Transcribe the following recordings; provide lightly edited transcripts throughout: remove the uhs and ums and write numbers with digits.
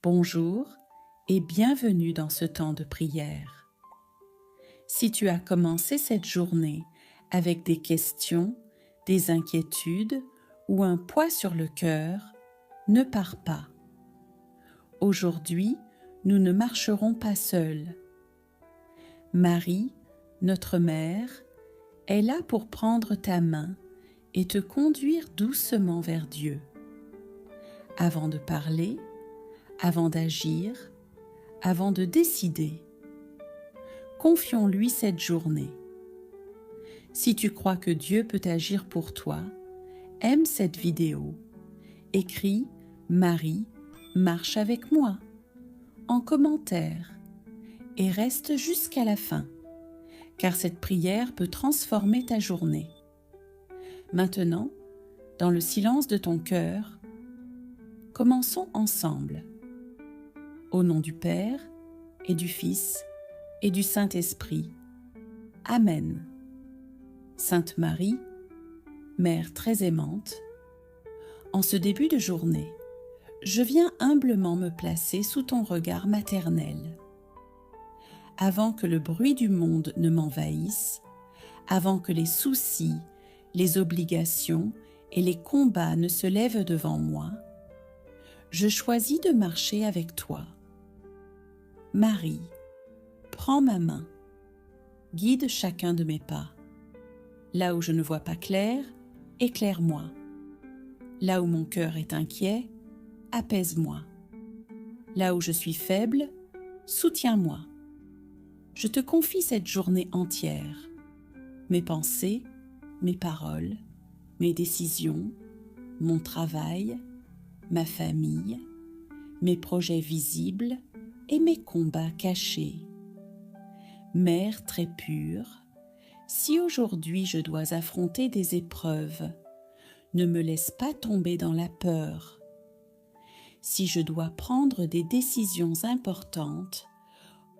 Bonjour et bienvenue dans ce temps de prière. Si tu as commencé cette journée avec des questions, des inquiétudes ou un poids sur le cœur, ne pars pas. Aujourd'hui, nous ne marcherons pas seuls. Marie, notre mère, est là pour prendre ta main et te conduire doucement vers Dieu. Avant de parler, avant d'agir, avant de décider, confions-lui cette journée. Si tu crois que Dieu peut agir pour toi, aime cette vidéo. Écris « Marie, marche avec moi » en commentaire et reste jusqu'à la fin, car cette prière peut transformer ta journée. Maintenant, dans le silence de ton cœur, commençons ensemble. Au nom du Père, et du Fils, et du Saint-Esprit. Amen. Sainte Marie, Mère très aimante, en ce début de journée, je viens humblement me placer sous ton regard maternel. Avant que le bruit du monde ne m'envahisse, avant que les soucis, les obligations et les combats ne se lèvent devant moi, je choisis de marcher avec toi. Marie, prends ma main, guide chacun de mes pas. Là où je ne vois pas clair, éclaire-moi. Là où mon cœur est inquiet, apaise-moi. Là où je suis faible, soutiens-moi. Je te confie cette journée entière, mes pensées, mes paroles, mes décisions, mon travail, ma famille, mes projets visibles et mes combats cachés. Mère très pure, si aujourd'hui je dois affronter des épreuves, ne me laisse pas tomber dans la peur. Si je dois prendre des décisions importantes,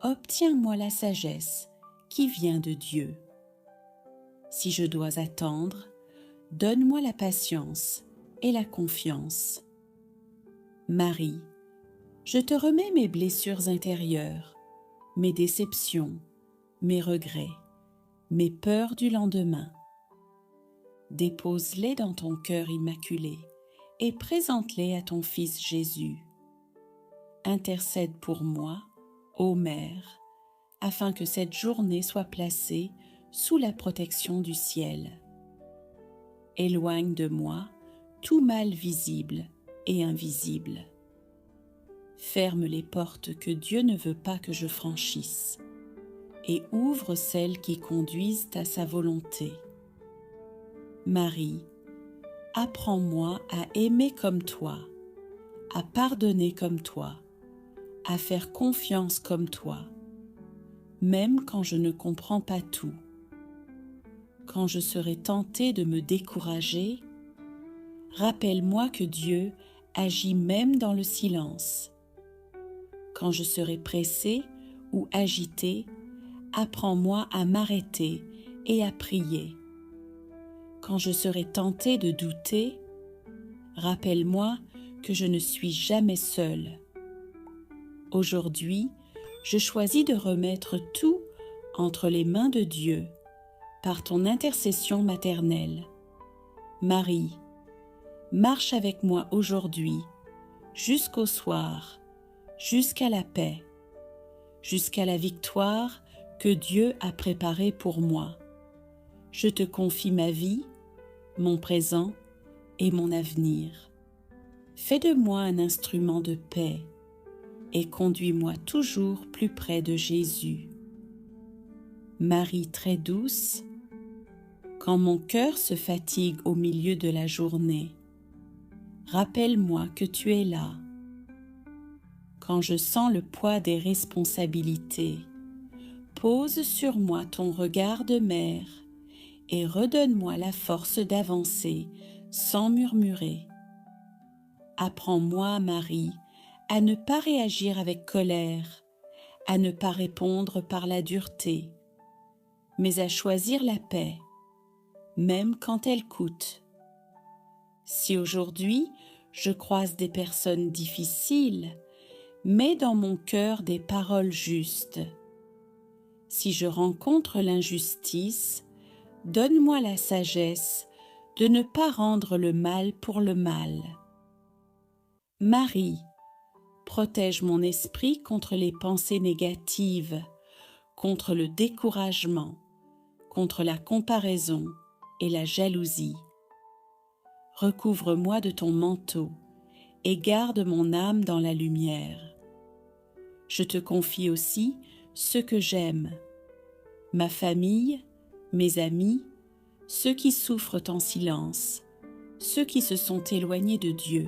obtiens-moi la sagesse qui vient de Dieu. Si je dois attendre, donne-moi la patience et la confiance. Marie, je te remets mes blessures intérieures, mes déceptions, mes regrets, mes peurs du lendemain. Dépose-les dans ton cœur immaculé et présente-les à ton Fils Jésus. Intercède pour moi, ô Mère, afin que cette journée soit placée sous la protection du ciel. Éloigne de moi tout mal visible et invisible. Ferme les portes que Dieu ne veut pas que je franchisse et ouvre celles qui conduisent à sa volonté. Marie, apprends-moi à aimer comme toi, à pardonner comme toi, à faire confiance comme toi, même quand je ne comprends pas tout. Quand je serai tentée de me décourager, rappelle-moi que Dieu agit même dans le silence. Quand je serai pressée ou agitée, apprends-moi à m'arrêter et à prier. Quand je serai tentée de douter, rappelle-moi que je ne suis jamais seule. Aujourd'hui, je choisis de remettre tout entre les mains de Dieu par ton intercession maternelle. Marie, marche avec moi aujourd'hui, jusqu'au soir, jusqu'à la paix, jusqu'à la victoire que Dieu a préparée pour moi. Je te confie ma vie, mon présent et mon avenir. Fais de moi un instrument de paix et conduis-moi toujours plus près de Jésus. Marie très douce, quand mon cœur se fatigue au milieu de la journée, rappelle-moi que tu es là. Quand je sens le poids des responsabilités, pose sur moi ton regard de mère et redonne-moi la force d'avancer sans murmurer. Apprends-moi, Marie, à ne pas réagir avec colère, à ne pas répondre par la dureté, mais à choisir la paix, même quand elle coûte. Si aujourd'hui je croise des personnes difficiles, Mets dans mon cœur des paroles justes. Si je rencontre l'injustice, donne-moi la sagesse de ne pas rendre le mal pour le mal. Marie, protège mon esprit contre les pensées négatives, contre le découragement, contre la comparaison et la jalousie. Recouvre-moi de ton manteau et garde mon âme dans la lumière. Je te confie aussi ceux que j'aime, ma famille, mes amis, ceux qui souffrent en silence, ceux qui se sont éloignés de Dieu.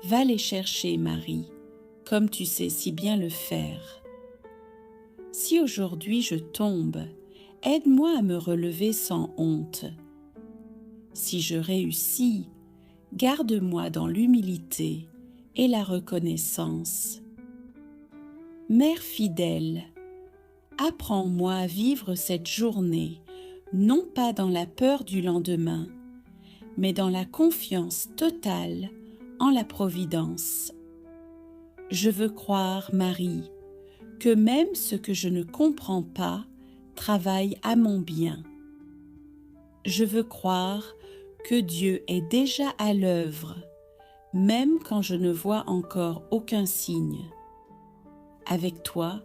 Va les chercher, Marie, comme tu sais si bien le faire. Si aujourd'hui je tombe, aide-moi à me relever sans honte. Si je réussis, garde-moi dans l'humilité et la reconnaissance. Mère fidèle, apprends-moi à vivre cette journée, non pas dans la peur du lendemain, mais dans la confiance totale en la providence. Je veux croire, Marie, que même ce que je ne comprends pas travaille à mon bien. Je veux croire que Dieu est déjà à l'œuvre, même quand je ne vois encore aucun signe. Avec toi,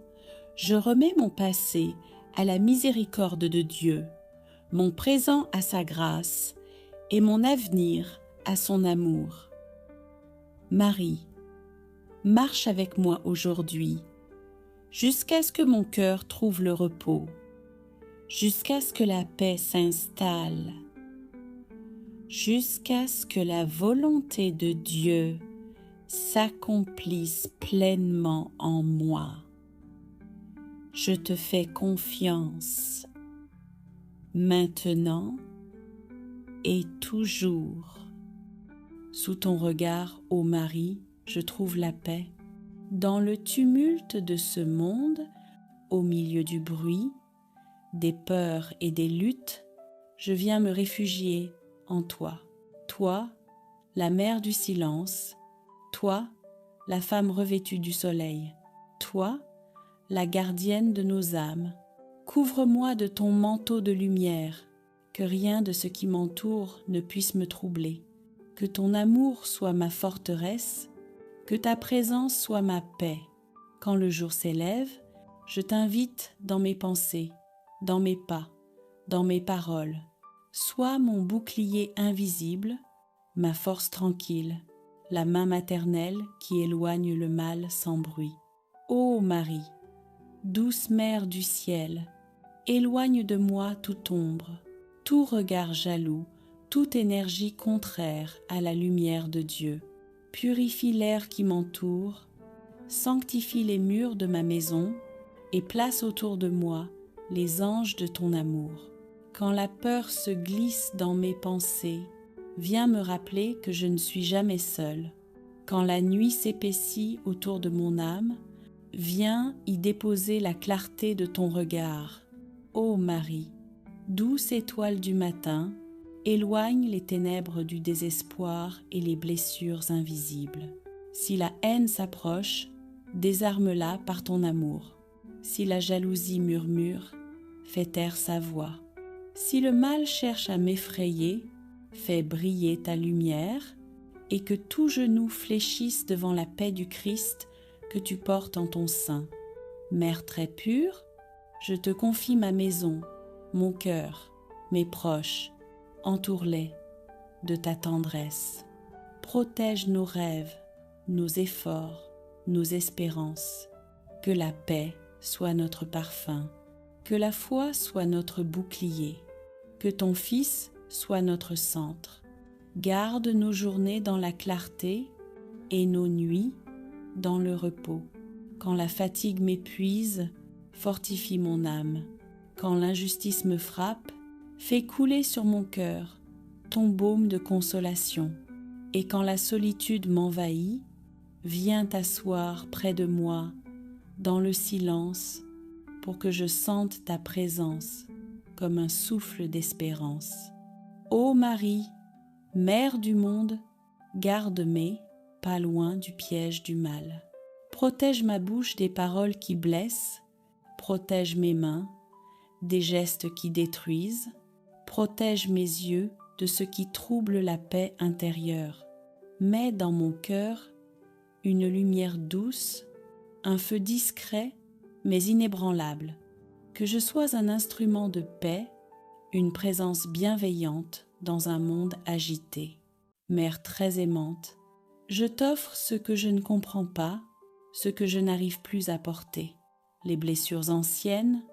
je remets mon passé à la miséricorde de Dieu, mon présent à sa grâce et mon avenir à son amour. Marie, marche avec moi aujourd'hui, jusqu'à ce que mon cœur trouve le repos, jusqu'à ce que la paix s'installe, jusqu'à ce que la volonté de Dieu s'accomplisse pleinement en moi. Je te fais confiance, maintenant et toujours. Sous ton regard, ô Marie, je trouve la paix. Dans le tumulte de ce monde, au milieu du bruit, des peurs et des luttes, je viens me réfugier en toi. Toi, la mère du silence, toi, la femme revêtue du soleil, toi, la gardienne de nos âmes. Couvre-moi de ton manteau de lumière, que rien de ce qui m'entoure ne puisse me troubler. Que ton amour soit ma forteresse, que ta présence soit ma paix. Quand le jour s'élève, je t'invite dans mes pensées, dans mes pas, dans mes paroles. Sois mon bouclier invisible, ma force tranquille, la main maternelle qui éloigne le mal sans bruit. Ô Marie, douce mère du ciel, éloigne de moi toute ombre, tout regard jaloux, toute énergie contraire à la lumière de Dieu. Purifie l'air qui m'entoure, sanctifie les murs de ma maison et place autour de moi les anges de ton amour. Quand la peur se glisse dans mes pensées, viens me rappeler que je ne suis jamais seule. Quand la nuit s'épaissit autour de mon âme, viens y déposer la clarté de ton regard. Ô Marie, douce étoile du matin, éloigne les ténèbres du désespoir et les blessures invisibles. Si la haine s'approche, désarme-la par ton amour. Si la jalousie murmure, fais taire sa voix. Si le mal cherche à m'effrayer, fais briller ta lumière et que tout genou fléchisse devant la paix du Christ que tu portes en ton sein. Mère très pure, je te confie ma maison, mon cœur, mes proches. Entoure-les de ta tendresse. Protège nos rêves, nos efforts, nos espérances. Que la paix soit notre parfum, que la foi soit notre bouclier, que ton Fils soit notre centre. Garde nos journées dans la clarté et nos nuits dans le repos. Quand la fatigue m'épuise, fortifie mon âme. Quand l'injustice me frappe, fais couler sur mon cœur ton baume de consolation. Et quand la solitude m'envahit, viens t'asseoir près de moi dans le silence pour que je sente ta présence comme un souffle d'espérance. Ô Marie, Mère du monde, garde-moi pas loin du piège du mal. Protège ma bouche des paroles qui blessent, protège mes mains des gestes qui détruisent, protège mes yeux de ce qui trouble la paix intérieure. Mets dans mon cœur une lumière douce, un feu discret mais inébranlable, que je sois un instrument de paix, une présence bienveillante dans un monde agité. Mère très aimante, je t'offre ce que je ne comprends pas, ce que je n'arrive plus à porter, les blessures anciennes,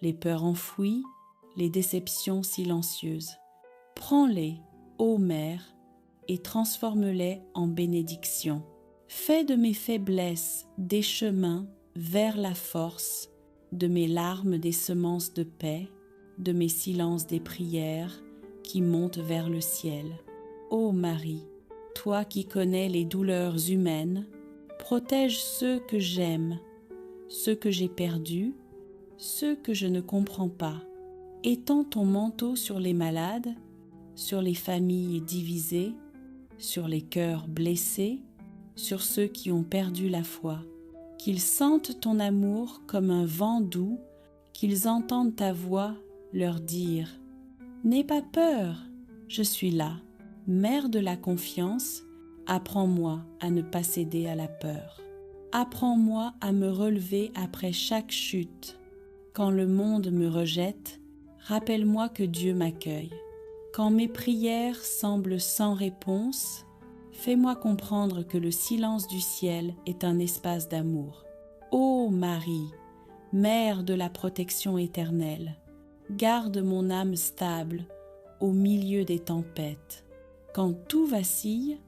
les peurs enfouies, les déceptions silencieuses. Prends-les, ô Mère, et transforme-les en bénédictions. Fais de mes faiblesses des chemins vers la force, de mes larmes des semences de paix, de mes silences des prières qui montent vers le ciel. Ô Marie, toi qui connais les douleurs humaines, protège ceux que j'aime, ceux que j'ai perdus, ceux que je ne comprends pas. Étends ton manteau sur les malades, sur les familles divisées, sur les cœurs blessés, sur ceux qui ont perdu la foi. Qu'ils sentent ton amour comme un vent doux, qu'ils entendent ta voix leur dire « N'aie pas peur, je suis là, Mère de la confiance, apprends-moi à ne pas céder à la peur. Apprends-moi à me relever après chaque chute. Quand le monde me rejette, rappelle-moi que Dieu m'accueille. Quand mes prières semblent sans réponse, fais-moi comprendre que le silence du ciel est un espace d'amour. Ô Marie, Mère de la protection éternelle, garde mon âme stable au milieu des tempêtes. Quand tout vacille,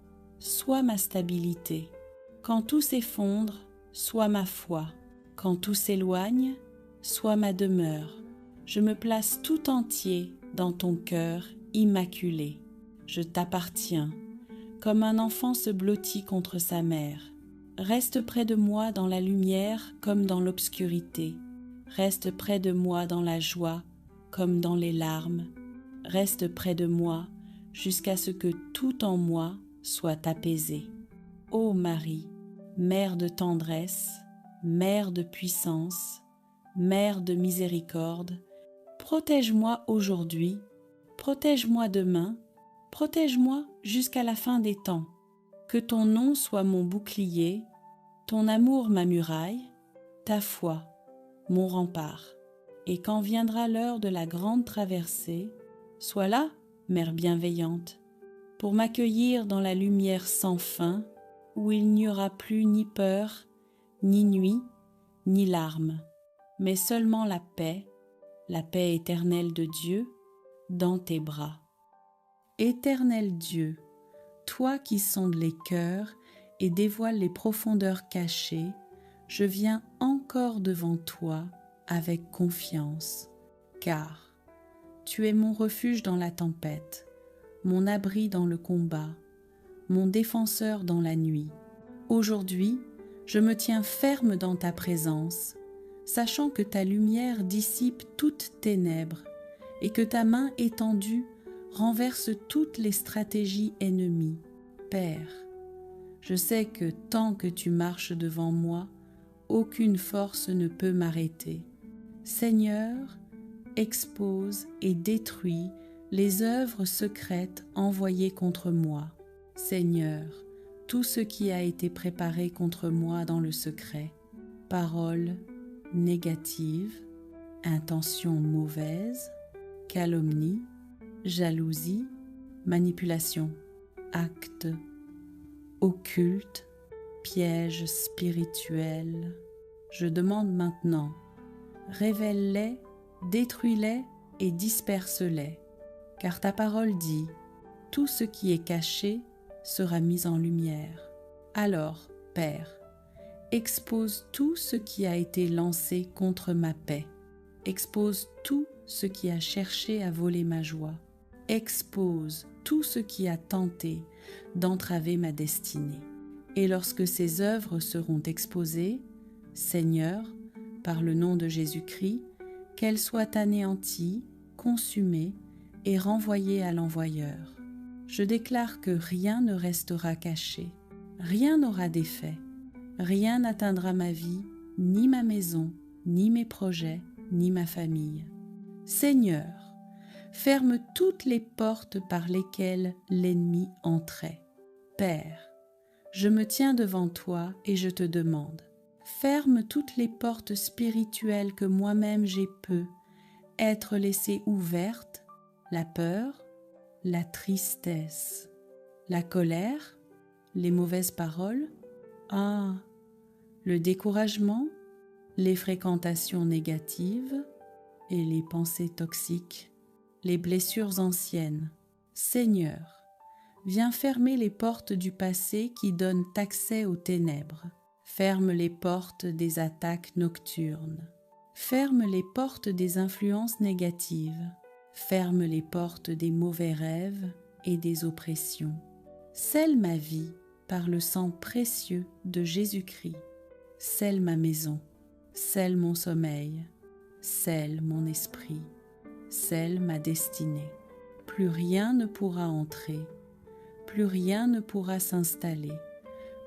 sois ma stabilité. Quand tout s'effondre, sois ma foi. Quand tout s'éloigne, sois ma demeure. Je me place tout entier dans ton cœur immaculé. Je t'appartiens, comme un enfant se blottit contre sa mère. Reste près de moi dans la lumière comme dans l'obscurité. Reste près de moi dans la joie comme dans les larmes. Reste près de moi jusqu'à ce que tout en moi soit apaisé. Ô Marie, Mère de tendresse, Mère de puissance, Mère de miséricorde, protège-moi aujourd'hui, protège-moi demain, protège-moi jusqu'à la fin des temps. Que ton nom soit mon bouclier, ton amour ma muraille, ta foi mon rempart. Et quand viendra l'heure de la grande traversée, sois là, Mère bienveillante, pour m'accueillir dans la lumière sans fin, où il n'y aura plus ni peur, ni nuit, ni larmes, mais seulement la paix éternelle de Dieu, dans tes bras. Éternel Dieu, toi qui sondes les cœurs et dévoiles les profondeurs cachées, je viens encore devant toi avec confiance, car tu es mon refuge dans la tempête, mon abri dans le combat, mon défenseur dans la nuit. Aujourd'hui, je me tiens ferme dans ta présence, sachant que ta lumière dissipe toutes ténèbres et que ta main étendue renverse toutes les stratégies ennemies. Père, je sais que tant que tu marches devant moi, aucune force ne peut m'arrêter. Seigneur, expose et détruis les œuvres secrètes envoyées contre moi. Seigneur, tout ce qui a été préparé contre moi dans le secret, paroles négatives, intentions mauvaises, calomnie, jalousie, manipulation, actes occultes, pièges spirituels. Je demande maintenant, révèle-les, détruis-les et disperse-les, car ta parole dit, tout ce qui est caché sera mis en lumière. Alors, Père, expose tout ce qui a été lancé contre ma paix. Expose tout ce qui a cherché à voler ma joie. Expose tout ce qui a tenté d'entraver ma destinée. Et lorsque ces œuvres seront exposées, Seigneur, par le nom de Jésus-Christ, qu'elles soient anéanties, consumées et renvoyées à l'envoyeur. Je déclare que rien ne restera caché, rien n'aura d'effet, Rien n'atteindra ma vie, ni ma maison, ni mes projets, ni ma famille. Seigneur, ferme toutes les portes par lesquelles l'ennemi entrait. Père, je me tiens devant toi et je te demande, ferme toutes les portes spirituelles que moi-même j'ai pu être laissées ouvertes, la peur, la tristesse, la colère, les mauvaises paroles, le découragement, les fréquentations négatives et les pensées toxiques, les blessures anciennes. Seigneur, viens fermer les portes du passé qui donnent accès aux ténèbres. Ferme les portes des attaques nocturnes. Ferme les portes des influences négatives. Ferme les portes des mauvais rêves et des oppressions. Scelle ma vie par le sang précieux de Jésus-Christ. Scelle ma maison. Scelle mon sommeil. Scelle mon esprit. Scelle ma destinée. Plus rien ne pourra entrer. Plus rien ne pourra s'installer.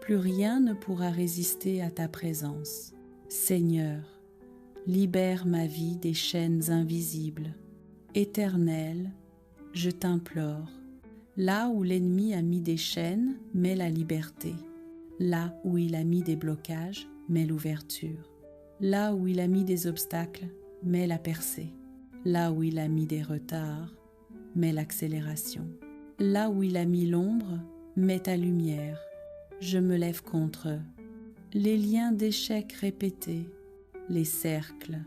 Plus rien ne pourra résister à ta présence. Seigneur, libère ma vie des chaînes invisibles. Éternel, je t'implore, là où l'ennemi a mis des chaînes, mets la liberté. Là où il a mis des blocages, mets l'ouverture. Là où il a mis des obstacles, mets la percée. Là où il a mis des retards, mets l'accélération. Là où il a mis l'ombre, mets ta lumière. Je me lève contre les liens d'échecs répétés, les cercles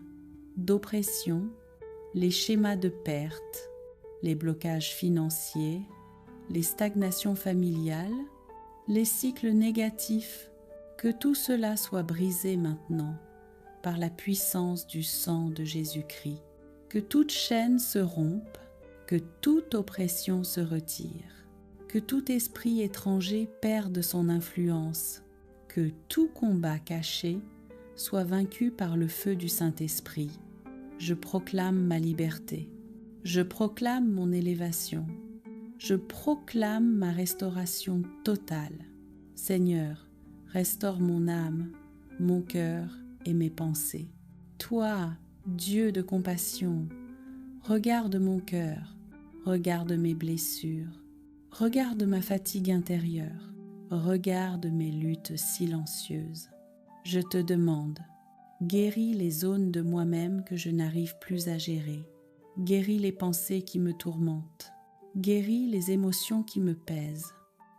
d'oppression, les schémas de perte, les blocages financiers, les stagnations familiales, les cycles négatifs, que tout cela soit brisé maintenant par la puissance du sang de Jésus-Christ, que toute chaîne se rompe, que toute oppression se retire, que tout esprit étranger perde son influence, que tout combat caché soit vaincu par le feu du Saint-Esprit. Je proclame ma liberté, je proclame mon élévation, je proclame ma restauration totale. Seigneur, restaure mon âme, mon cœur et mes pensées. Toi, Dieu de compassion, regarde mon cœur, regarde mes blessures, regarde ma fatigue intérieure, regarde mes luttes silencieuses. Je te demande, guéris les zones de moi-même que je n'arrive plus à gérer. Guéris les pensées qui me tourmentent. Guéris les émotions qui me pèsent.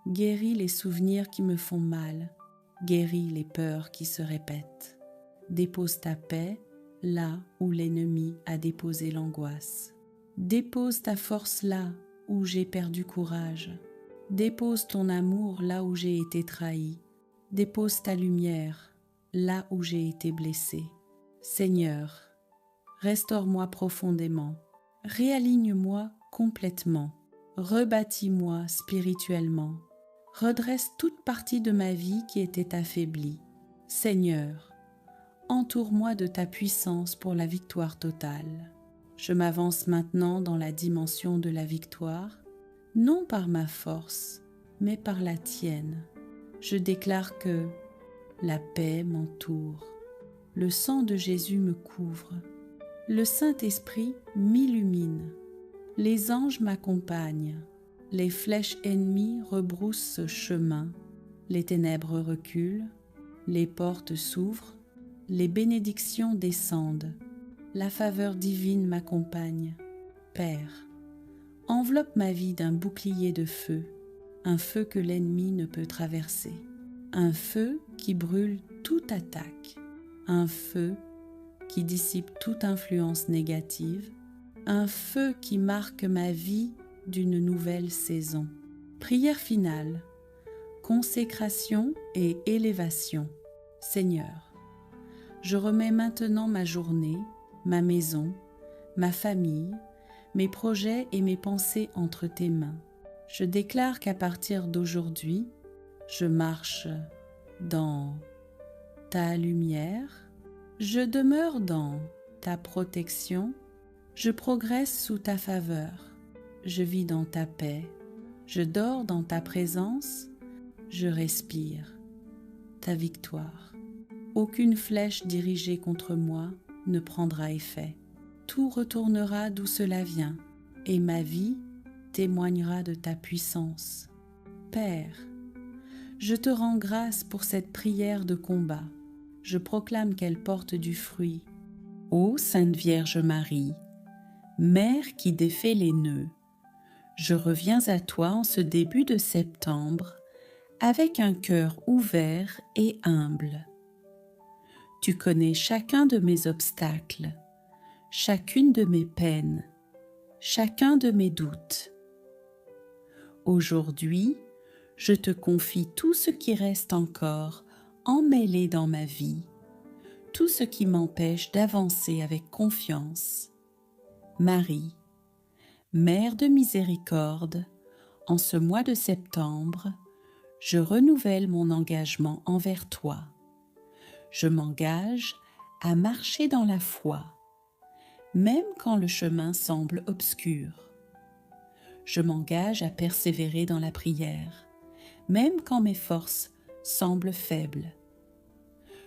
Guéris les souvenirs qui me font mal. Guéris les peurs qui se répètent. Dépose ta paix là où l'ennemi a déposé l'angoisse. Dépose ta force là où j'ai perdu courage. Dépose ton amour là où j'ai été trahi. Dépose ta lumière là où j'ai été blessé. Seigneur, restaure-moi profondément, réaligne-moi complètement, rebâtis-moi spirituellement, redresse toute partie de ma vie qui était affaiblie. Seigneur, entoure-moi de ta puissance pour la victoire totale. Je m'avance maintenant dans la dimension de la victoire, non par ma force, mais par la tienne. Je déclare que la paix m'entoure, le sang de Jésus me couvre, le Saint-Esprit m'illumine, les anges m'accompagnent, les flèches ennemies rebroussent ce chemin, les ténèbres reculent, les portes s'ouvrent, les bénédictions descendent, la faveur divine m'accompagne. Père, enveloppe ma vie d'un bouclier de feu, un feu que l'ennemi ne peut traverser. Un feu qui brûle toute attaque, un feu qui dissipe toute influence négative, un feu qui marque ma vie d'une nouvelle saison. Prière finale, consécration et élévation. Seigneur, je remets maintenant ma journée, ma maison, ma famille, mes projets et mes pensées entre tes mains. Je déclare qu'à partir d'aujourd'hui, je marche dans ta lumière, je demeure dans ta protection, je progresse sous ta faveur, je vis dans ta paix, je dors dans ta présence, je respire ta victoire. Aucune flèche dirigée contre moi ne prendra effet. Tout retournera d'où cela vient, et ma vie témoignera de ta puissance. Père, je te rends grâce pour cette prière de combat. Je proclame qu'elle porte du fruit. Ô Sainte Vierge Marie, Mère qui défait les nœuds, je reviens à toi en ce début de septembre avec un cœur ouvert et humble. Tu connais chacun de mes obstacles, chacune de mes peines, chacun de mes doutes. Aujourd'hui, je te confie tout ce qui reste encore emmêlé dans ma vie, tout ce qui m'empêche d'avancer avec confiance. Marie, Mère de miséricorde, en ce mois de septembre, je renouvelle mon engagement envers toi. Je m'engage à marcher dans la foi, même quand le chemin semble obscur. Je m'engage à persévérer dans la prière, même quand mes forces semblent faibles.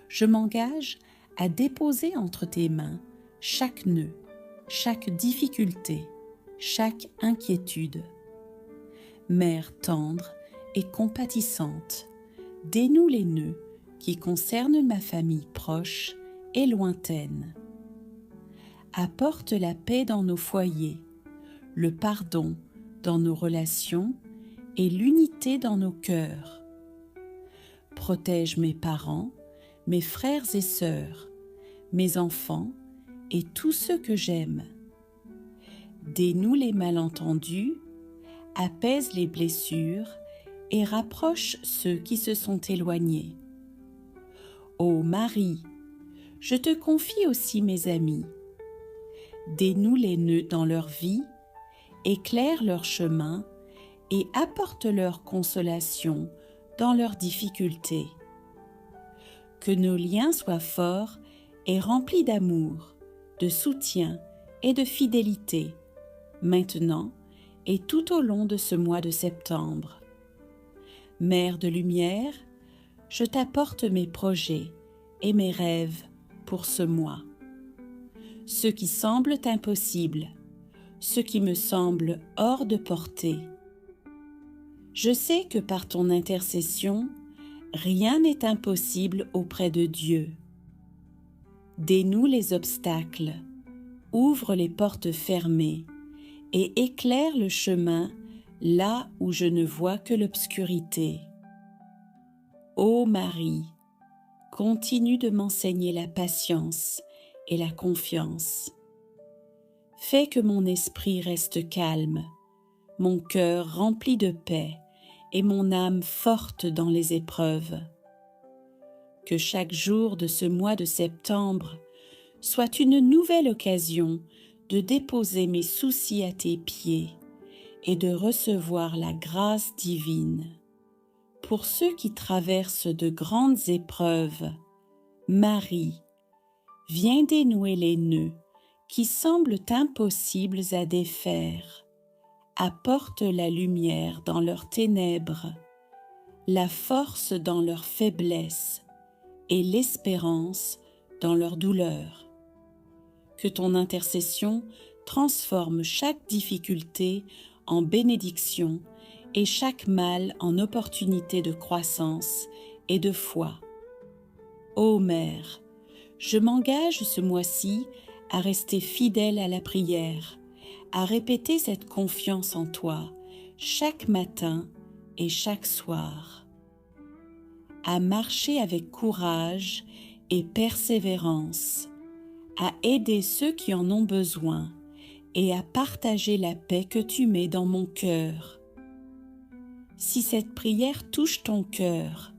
Je m'engage à déposer entre tes mains chaque nœud, chaque difficulté, chaque inquiétude. Mère tendre et compatissante, dénoue les nœuds qui concernent ma famille proche et lointaine. Apporte la paix dans nos foyers, le pardon dans nos relations et l'unité dans nos cœurs. Protège mes parents, mes frères et sœurs, mes enfants et tous ceux que j'aime. Dénoue les malentendus, apaise les blessures et rapproche ceux qui se sont éloignés. Ô Marie, je te confie aussi mes amis. Dénoue les nœuds dans leur vie, éclaire leur chemin et apporte leur consolation dans leurs difficultés. Que nos liens soient forts et remplis d'amour, de soutien et de fidélité, maintenant et tout au long de ce mois de septembre. Mère de lumière, je t'apporte mes projets et mes rêves pour ce mois. Ceux qui semblent impossibles, ceux qui me semblent hors de portée. Je sais que par ton intercession, rien n'est impossible auprès de Dieu. Dénoue les obstacles, ouvre les portes fermées et éclaire le chemin là où je ne vois que l'obscurité. Ô Marie, continue de m'enseigner la patience et la confiance. Fais que mon esprit reste calme, mon cœur rempli de paix et mon âme forte dans les épreuves. Que chaque jour de ce mois de septembre soit une nouvelle occasion de déposer mes soucis à tes pieds et de recevoir la grâce divine. Pour ceux qui traversent de grandes épreuves, Marie, viens dénouer les nœuds qui semblent impossibles à défaire. Apporte la lumière dans leurs ténèbres, la force dans leur faiblesse et l'espérance dans leur douleur. Que ton intercession transforme chaque difficulté en bénédiction et chaque mal en opportunité de croissance et de foi. Ô Mère, je m'engage ce mois-ci à rester fidèle à la prière, à répéter cette confiance en toi chaque matin et chaque soir, à marcher avec courage et persévérance, à aider ceux qui en ont besoin et à partager la paix que tu mets dans mon cœur. Si cette prière touche ton cœur,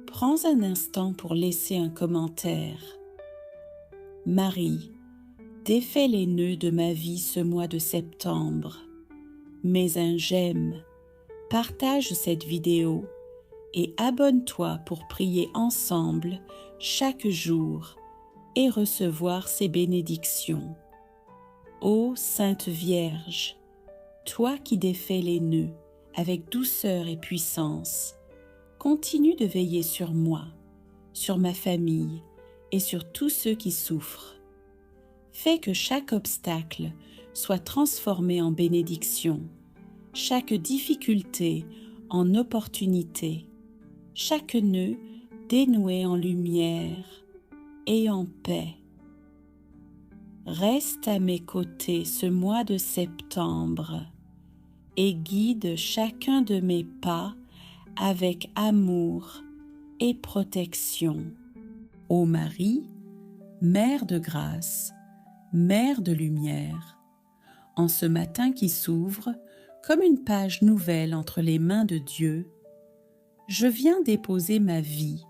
prends un instant pour laisser un commentaire. Marie, défais les nœuds de ma vie ce mois de septembre. Mets un j'aime, partage cette vidéo et abonne-toi pour prier ensemble chaque jour et recevoir ses bénédictions. Ô Sainte Vierge, toi qui défais les nœuds avec douceur et puissance, continue de veiller sur moi sur ma famille et sur tous ceux qui souffrent. Fais que chaque obstacle soit transformé en bénédiction, chaque difficulté en opportunité, chaque nœud dénoué en lumière et en paix. Reste à mes côtés ce mois de septembre et guide chacun de mes pas avec amour et protection. Ô Marie, Mère de grâce, Mère de lumière, en ce matin qui s'ouvre comme une page nouvelle entre les mains de Dieu, je viens déposer ma vie,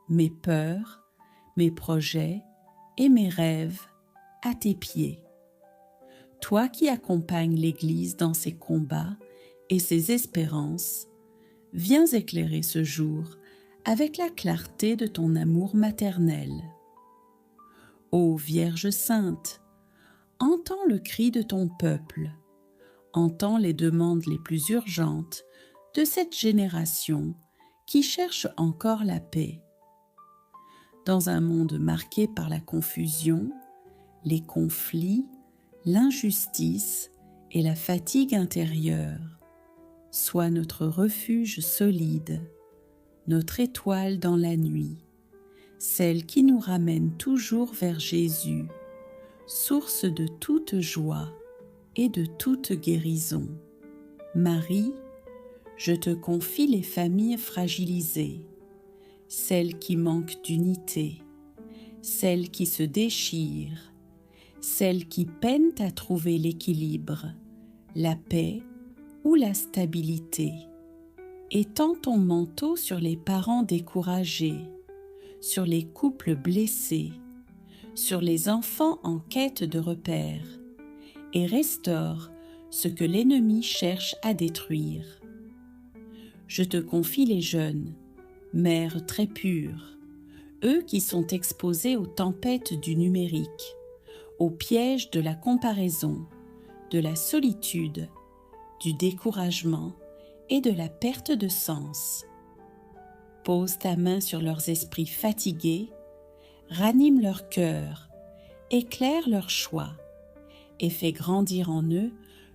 mes peurs, mes projets et mes rêves à tes pieds. Toi qui accompagnes l'Église dans ses combats et ses espérances, viens éclairer ce jour avec la clarté de ton amour maternel. Ô Vierge sainte, entends le cri de ton peuple, entends les demandes les plus urgentes de cette génération qui cherche encore la paix. Dans un monde marqué par la confusion, les conflits, l'injustice et la fatigue intérieure, sois notre refuge solide, notre étoile dans la nuit, celle qui nous ramène toujours vers Jésus, source de toute joie et de toute guérison. Marie, je te confie les familles fragilisées, celles qui manquent d'unité, celles qui se déchirent, celles qui peinent à trouver l'équilibre, la paix ou la stabilité. Étends ton manteau sur les parents découragés, sur les couples blessés, sur les enfants en quête de repères, et restaure ce que l'ennemi cherche à détruire. Je te confie les jeunes, mères très pures, eux qui sont exposés aux tempêtes du numérique, aux pièges de la comparaison, de la solitude, du découragement et de la perte de sens. Pose ta main sur leurs esprits fatigués, ranime leur cœur, éclaire leur choix et fais grandir en eux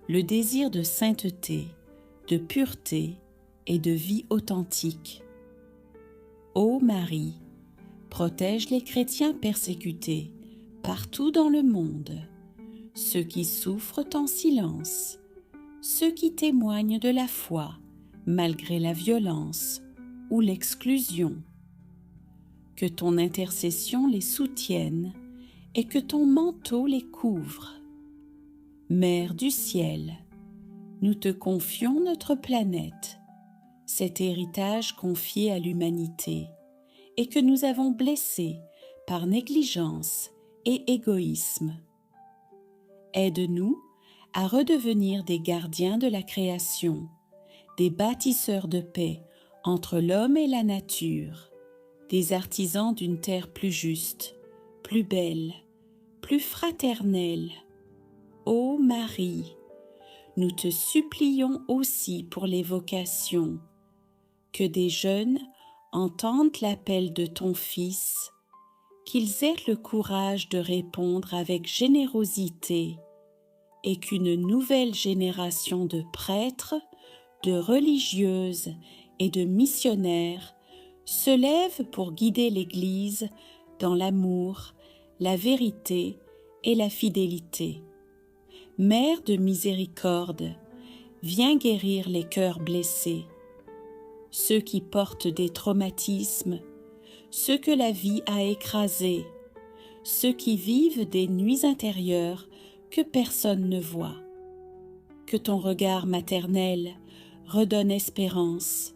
le désir de sainteté, de pureté et de vie authentique. Ô Marie, protège les chrétiens persécutés partout dans le monde, ceux qui souffrent en silence, ceux qui témoignent de la foi malgré la violence ou l'exclusion. Que ton intercession les soutienne et que ton manteau les couvre. Mère du ciel, nous te confions notre planète, cet héritage confié à l'humanité et que nous avons blessé par négligence et égoïsme. Aide-nous à redevenir des gardiens de la création, des bâtisseurs de paix entre l'homme et la nature, des artisans d'une terre plus juste, plus belle, plus fraternelle. Ô Marie, nous te supplions aussi pour les vocations, que des jeunes entendent l'appel de ton Fils, qu'ils aient le courage de répondre avec générosité et qu'une nouvelle génération de prêtres, de religieuses et de missionnaires se lève pour guider l'Église dans l'amour, la vérité et la fidélité. Mère de miséricorde, viens guérir les cœurs blessés, ceux qui portent des traumatismes, ceux que la vie a écrasés, ceux qui vivent des nuits intérieures que personne ne voit. Que ton regard maternel redonne espérance,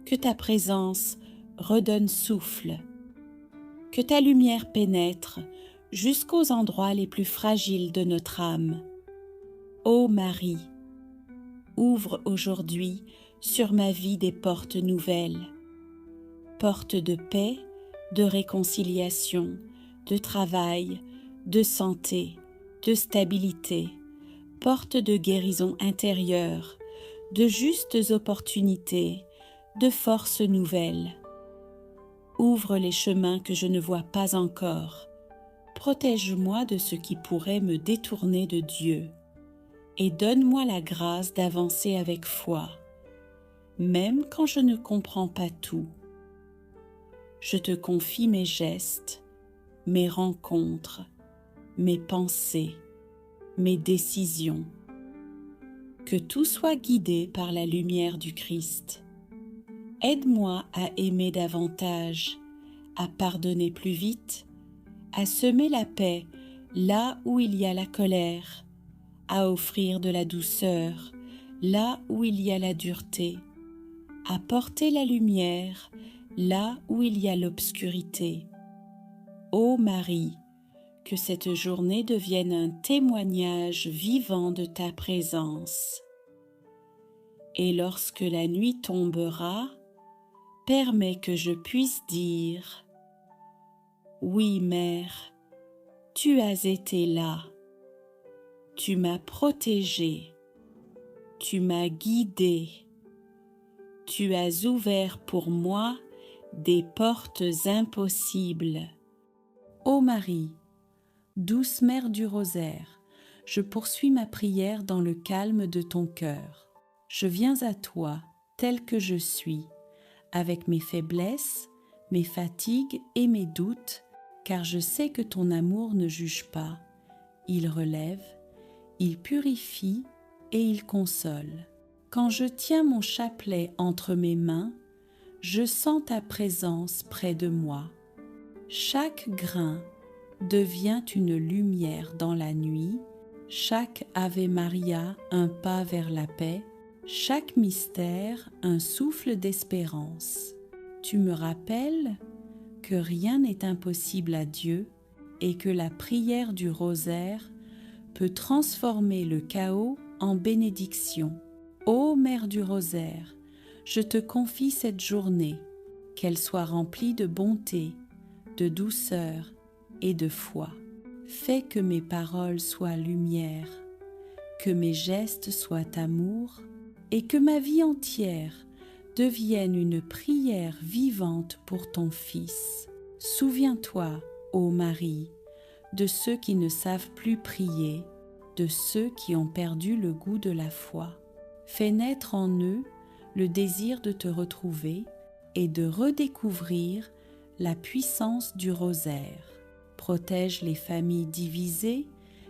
que ta présence redonne souffle, que ta lumière pénètre jusqu'aux endroits les plus fragiles de notre âme. Ô Marie, ouvre aujourd'hui sur ma vie des portes nouvelles, portes de paix, de réconciliation, de travail, de santé, de stabilité, portes de guérison intérieure, de justes opportunités, de forces nouvelles. Ouvre les chemins que je ne vois pas encore. Protège-moi de ce qui pourrait me détourner de Dieu. Et donne-moi la grâce d'avancer avec foi, même quand je ne comprends pas tout. Je te confie mes gestes, mes rencontres, mes pensées, mes décisions. Que tout soit guidé par la lumière du Christ. Aide-moi à aimer davantage, à pardonner plus vite, à semer la paix là où il y a la colère, à offrir de la douceur là où il y a la dureté, à porter la lumière là où il y a l'obscurité. Ô Marie, que cette journée devienne un témoignage vivant de ta présence. Et lorsque la nuit tombera, permets que je puisse dire « Oui, Mère, tu as été là, tu m'as protégée, tu m'as guidée, tu as ouvert pour moi des portes impossibles. » Ô Marie, douce Mère du Rosaire, je poursuis ma prière dans le calme de ton cœur. Je viens à toi tel que je suis, avec mes faiblesses, mes fatigues et mes doutes, car je sais que ton amour ne juge pas. Il relève, il purifie et il console. Quand je tiens mon chapelet entre mes mains, je sens ta présence près de moi. Chaque grain devient une lumière dans la nuit, chaque Ave Maria un pas vers la paix, chaque mystère un souffle d'espérance. Tu me rappelles que rien n'est impossible à Dieu et que la prière du rosaire peut transformer le chaos en bénédiction. Ô Mère du rosaire, je te confie cette journée, qu'elle soit remplie de bonté, de douceur et de foi. Fais que mes paroles soient lumière, que mes gestes soient amour, et que ma vie entière devienne une prière vivante pour ton Fils. Souviens-toi, ô Marie, de ceux qui ne savent plus prier, de ceux qui ont perdu le goût de la foi. Fais naître en eux le désir de te retrouver et de redécouvrir la puissance du rosaire. Protège les familles divisées,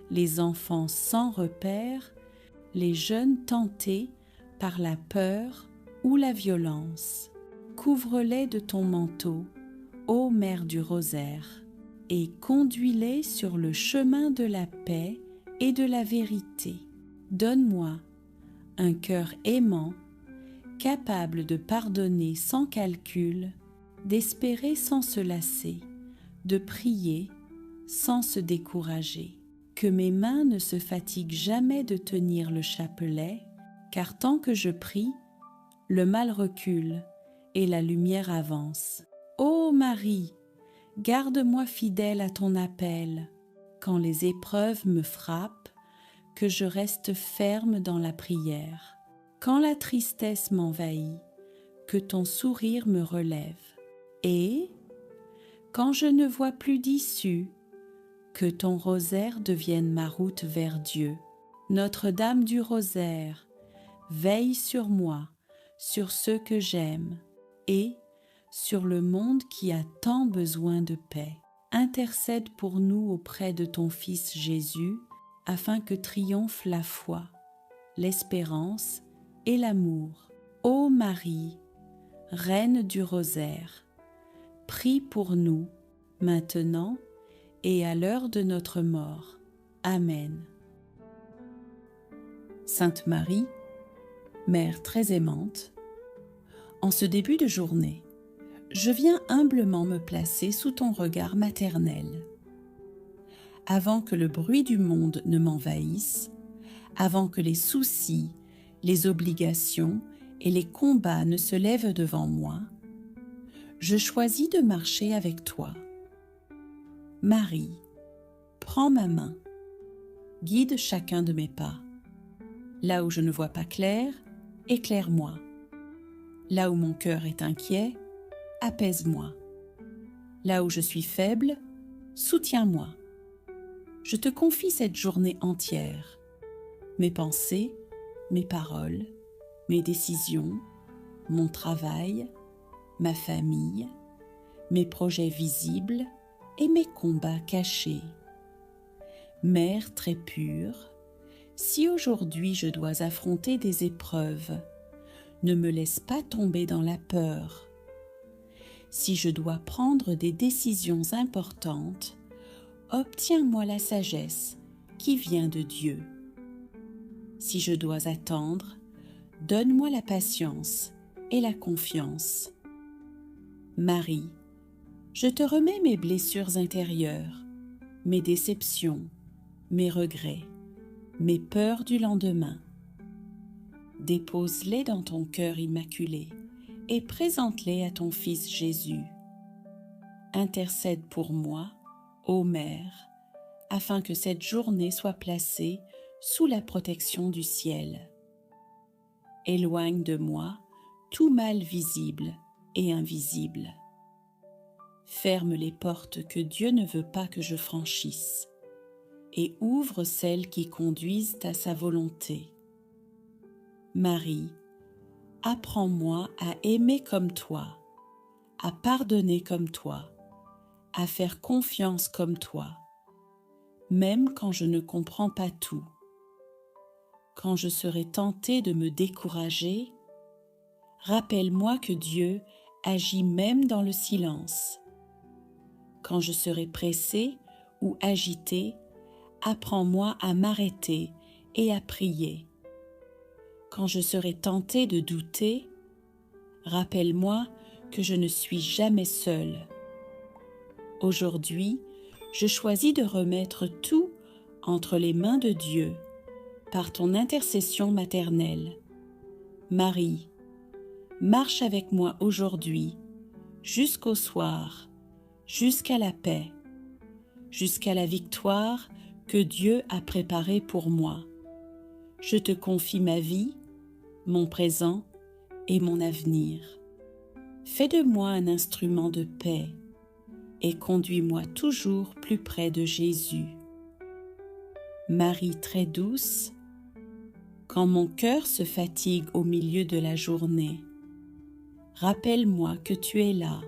les enfants sans repère, les jeunes tentés par la peur ou la violence. Couvre-les de ton manteau, ô Mère du rosaire, et conduis-les sur le chemin de la paix et de la vérité. Donne-moi un cœur aimant, capable de pardonner sans calcul, d'espérer sans se lasser, de prier sans se décourager. Que mes mains ne se fatiguent jamais de tenir le chapelet, car tant que je prie, le mal recule et la lumière avance. Ô Marie, garde-moi fidèle à ton appel, quand les épreuves me frappent, que je reste ferme dans la prière. Quand la tristesse m'envahit, que ton sourire me relève. Et, quand je ne vois plus d'issue, que ton rosaire devienne ma route vers Dieu. Notre-Dame du rosaire, veille sur moi, sur ceux que j'aime, et sur le monde qui a tant besoin de paix. Intercède pour nous auprès de ton Fils Jésus, afin que triomphe la foi, l'espérance et l'amour. Ô Marie, Reine du rosaire, prie pour nous, maintenant et à l'heure de notre mort. Amen. Sainte Marie, Mère très aimante, en ce début de journée, je viens humblement me placer sous ton regard maternel. Avant que le bruit du monde ne m'envahisse, avant que les soucis, les obligations et les combats ne se lèvent devant moi, je choisis de marcher avec toi. Marie, prends ma main, guide chacun de mes pas. Là où je ne vois pas clair, éclaire-moi. Là où mon cœur est inquiet, apaise-moi. Là où je suis faible, soutiens-moi. Je te confie cette journée entière, mes pensées, mes paroles, mes décisions, mon travail, ma famille, mes projets visibles et mes combats cachés. Mère très pure, si aujourd'hui je dois affronter des épreuves, ne me laisse pas tomber dans la peur. Si je dois prendre des décisions importantes, obtiens-moi la sagesse qui vient de Dieu. Si je dois attendre, donne-moi la patience et la confiance. Marie, je te remets mes blessures intérieures, mes déceptions, mes regrets, mes peurs du lendemain. Dépose-les dans ton cœur immaculé et présente-les à ton Fils Jésus. Intercède pour moi, ô Mère, afin que cette journée soit placée sous la protection du ciel. Éloigne de moi tout mal visible et invisible. Ferme les portes que Dieu ne veut pas que je franchisse et ouvre celles qui conduisent à sa volonté. Marie, apprends-moi à aimer comme toi, à pardonner comme toi, à faire confiance comme toi, même quand je ne comprends pas tout. Quand je serai tentée de me décourager, rappelle-moi que Dieu agit même dans le silence. Quand je serai pressée ou agitée, apprends-moi à m'arrêter et à prier. Quand je serai tentée de douter, rappelle-moi que je ne suis jamais seule. Aujourd'hui, je choisis de remettre tout entre les mains de Dieu par ton intercession maternelle. Marie, marche avec moi aujourd'hui, jusqu'au soir, jusqu'à la paix, jusqu'à la victoire que Dieu a préparée pour moi. Je te confie ma vie, mon présent et mon avenir. Fais de moi un instrument de paix et conduis-moi toujours plus près de Jésus. Marie très douce, quand mon cœur se fatigue au milieu de la journée, rappelle-moi que tu es là.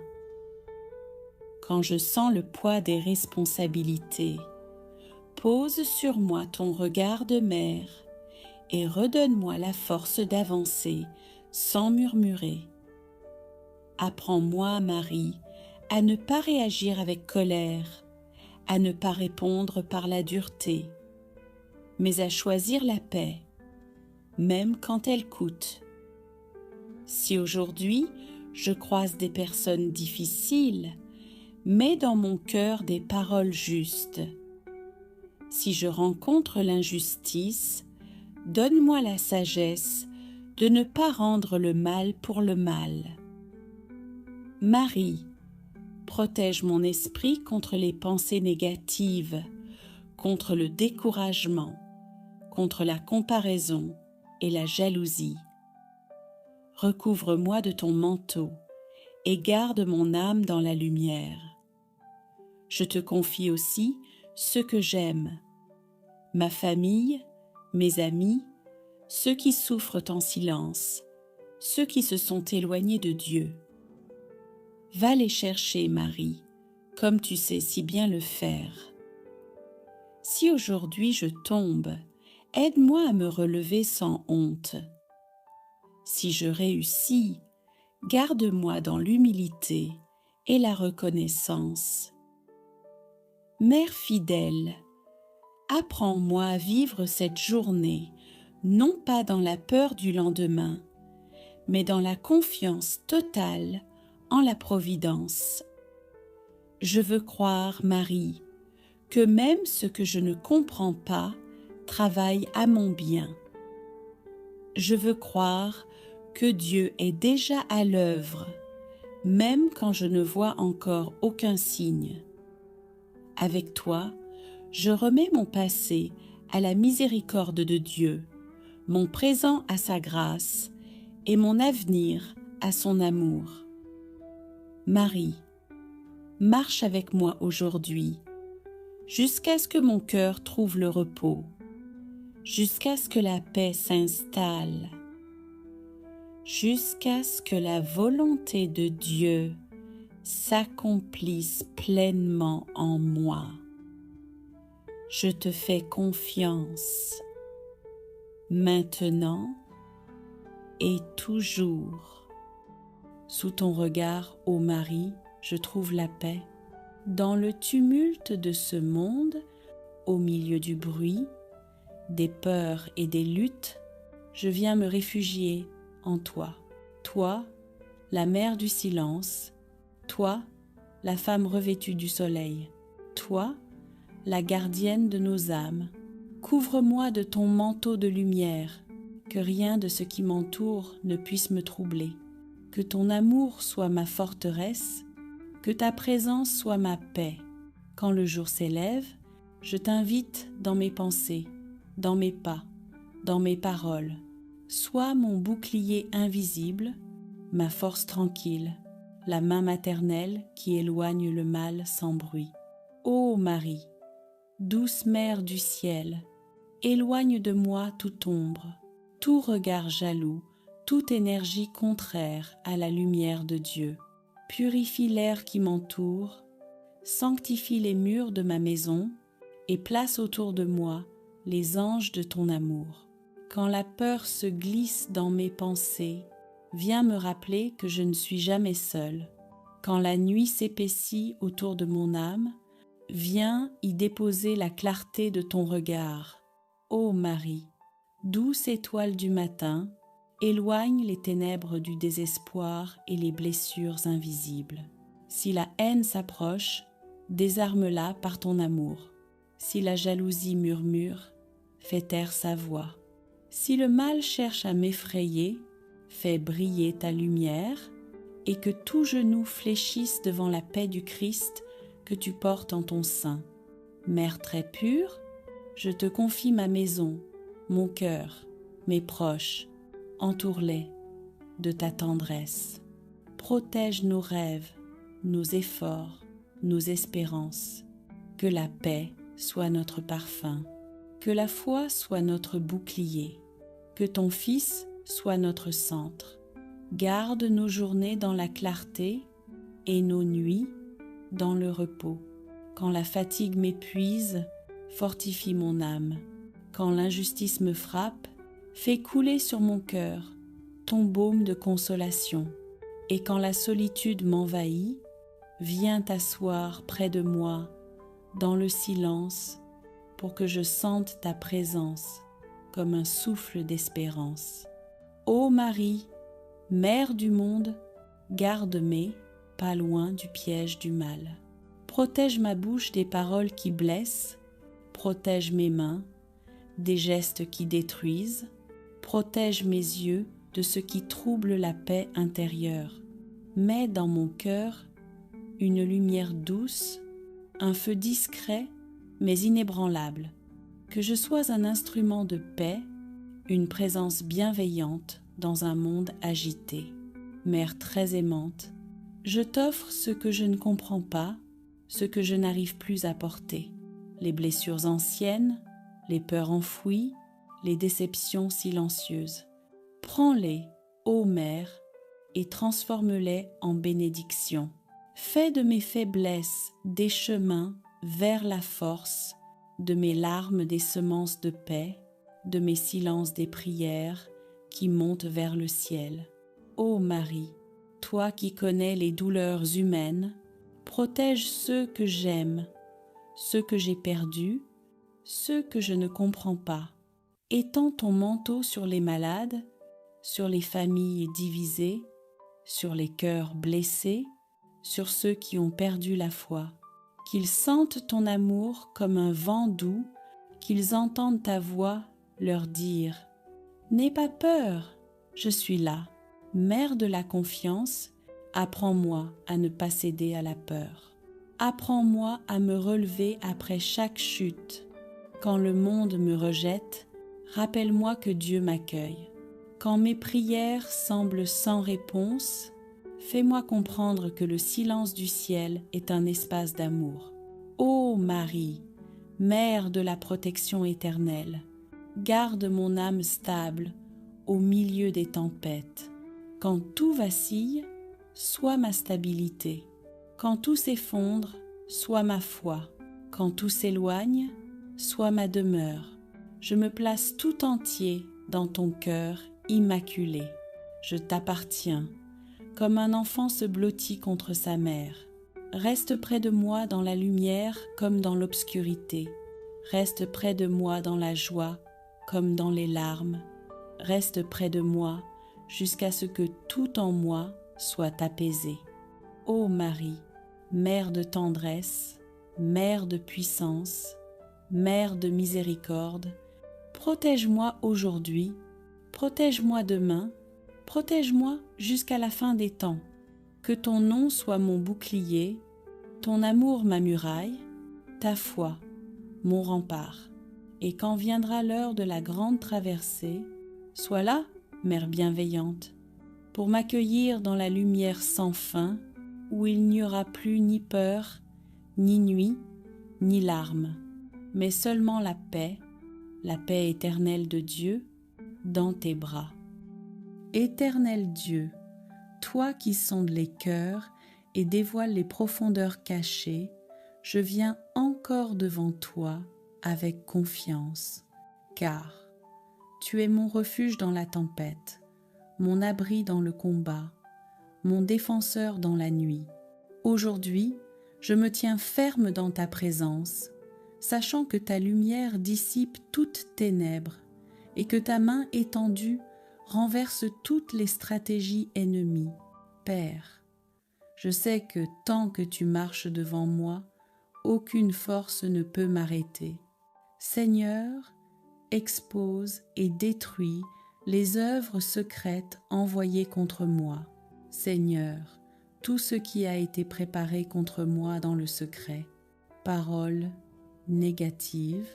Quand je sens le poids des responsabilités, pose sur moi ton regard de mère et redonne-moi la force d'avancer sans murmurer. Apprends-moi, Marie, à ne pas réagir avec colère, à ne pas répondre par la dureté, mais à choisir la paix, même quand elle coûte. Si aujourd'hui je croise des personnes difficiles, mets dans mon cœur des paroles justes. Si je rencontre l'injustice, donne-moi la sagesse de ne pas rendre le mal pour le mal. Marie, protège mon esprit contre les pensées négatives, contre le découragement, contre la comparaison et la jalousie. Recouvre-moi de ton manteau et garde mon âme dans la lumière. Je te confie aussi ceux que j'aime, ma famille, mes amis, ceux qui souffrent en silence, ceux qui se sont éloignés de Dieu. Va les chercher, Marie, comme tu sais si bien le faire. Si aujourd'hui je tombe, aide-moi à me relever sans honte. Si je réussis, garde-moi dans l'humilité et la reconnaissance. Mère fidèle, apprends-moi à vivre cette journée, non pas dans la peur du lendemain, mais dans la confiance totale en la providence. Je veux croire, Marie, que même ce que je ne comprends pas travaille à mon bien. Je veux croire que Dieu est déjà à l'œuvre, même quand je ne vois encore aucun signe. Avec toi, je remets mon passé à la miséricorde de Dieu, mon présent à sa grâce et mon avenir à son amour. Marie, marche avec moi aujourd'hui, jusqu'à ce que mon cœur trouve le repos, jusqu'à ce que la paix s'installe, jusqu'à ce que la volonté de Dieu s'accomplisse pleinement en moi. Je te fais confiance, maintenant et toujours. Sous ton regard, ô Marie, je trouve la paix. Dans le tumulte de ce monde, au milieu du bruit, des peurs et des luttes, je viens me réfugier en toi. Toi, la mère du silence, toi, la femme revêtue du soleil, toi, la gardienne de nos âmes. Couvre-moi de ton manteau de lumière, que rien de ce qui m'entoure ne puisse me troubler. Que ton amour soit ma forteresse, que ta présence soit ma paix. Quand le jour s'élève, je t'invite dans mes pensées, dans mes pas, dans mes paroles. Sois mon bouclier invisible, ma force tranquille, la main maternelle qui éloigne le mal sans bruit. Ô Marie, douce mère du ciel, éloigne de moi toute ombre, tout regard jaloux, toute énergie contraire à la lumière de Dieu. Purifie l'air qui m'entoure, sanctifie les murs de ma maison et place autour de moi les anges de ton amour. Quand la peur se glisse dans mes pensées, viens me rappeler que je ne suis jamais seule. Quand la nuit s'épaissit autour de mon âme, viens y déposer la clarté de ton regard. Ô Marie, douce étoile du matin, éloigne les ténèbres du désespoir et les blessures invisibles. Si la haine s'approche, désarme-la par ton amour. Si la jalousie murmure, fais taire sa voix. Si le mal cherche à m'effrayer, fais briller ta lumière et que tout genou fléchisse devant la paix du Christ que tu portes en ton sein. Mère très pure, je te confie ma maison, mon cœur, mes proches. Entoure-les de ta tendresse. Protège nos rêves, nos efforts, nos espérances. Que la paix soit notre parfum, que la foi soit notre bouclier, que ton Fils soit notre centre. Garde nos journées dans la clarté et nos nuits dans le repos. Quand la fatigue m'épuise, fortifie mon âme. Quand l'injustice me frappe, fais couler sur mon cœur ton baume de consolation. Et quand la solitude m'envahit, viens t'asseoir près de moi dans le silence pour que je sente ta présence comme un souffle d'espérance. Ô Marie, Mère du monde, garde-moi pas loin du piège du mal. Protège ma bouche des paroles qui blessent, protège mes mains des gestes qui détruisent, protège mes yeux de ce qui trouble la paix intérieure. Mets dans mon cœur une lumière douce, un feu discret mais inébranlable, que je sois un instrument de paix, une présence bienveillante dans un monde agité. Mère très aimante, je t'offre ce que je ne comprends pas, ce que je n'arrive plus à porter, les blessures anciennes, les peurs enfouies, les déceptions silencieuses. Prends-les, ô Mère, et transforme-les en bénédictions. Fais de mes faiblesses des chemins vers la force, de mes larmes des semences de paix, de mes silences des prières qui montent vers le ciel. Ô Marie, toi qui connais les douleurs humaines, protège ceux que j'aime, ceux que j'ai perdus, ceux que je ne comprends pas. Étends ton manteau sur les malades, sur les familles divisées, sur les cœurs blessés, sur ceux qui ont perdu la foi. Qu'ils sentent ton amour comme un vent doux, qu'ils entendent ta voix leur dire « N'aie pas peur, je suis là, Mère de la confiance, apprends-moi à ne pas céder à la peur. Apprends-moi à me relever après chaque chute. Quand le monde me rejette, rappelle-moi que Dieu m'accueille. Quand mes prières semblent sans réponse, Fais-moi comprendre que le silence du ciel est un espace d'amour. Ô Marie, Mère de la protection éternelle, garde mon âme stable au milieu des tempêtes. Quand tout vacille, sois ma stabilité. Quand tout s'effondre, sois ma foi. Quand tout s'éloigne, sois ma demeure. Je me place tout entier dans ton cœur immaculé. Je t'appartiens, comme un enfant se blottit contre sa mère. Reste près de moi dans la lumière comme dans l'obscurité. Reste près de moi dans la joie comme dans les larmes. Reste près de moi jusqu'à ce que tout en moi soit apaisé. Ô Marie, Mère de tendresse, Mère de puissance, Mère de miséricorde, protège-moi aujourd'hui, protège-moi demain, protège-moi jusqu'à la fin des temps. Que ton nom soit mon bouclier, ton amour ma muraille, ta foi mon rempart. Et quand viendra l'heure de la grande traversée, sois là, Mère bienveillante, pour m'accueillir dans la lumière sans fin, où il n'y aura plus ni peur, ni nuit, ni larmes, mais seulement la paix éternelle de Dieu, dans tes bras. Éternel Dieu, toi qui sondes les cœurs et dévoiles les profondeurs cachées, je viens encore devant toi avec confiance, car tu es mon refuge dans la tempête, mon abri dans le combat, mon défenseur dans la nuit. Aujourd'hui, je me tiens ferme dans ta présence, sachant que ta lumière dissipe toute ténèbres et que ta main étendue renverse toutes les stratégies ennemies. Père, je sais que tant que tu marches devant moi, aucune force ne peut m'arrêter. Seigneur, expose et détruis les œuvres secrètes envoyées contre moi. Seigneur, tout ce qui a été préparé contre moi dans le secret, paroles négatives,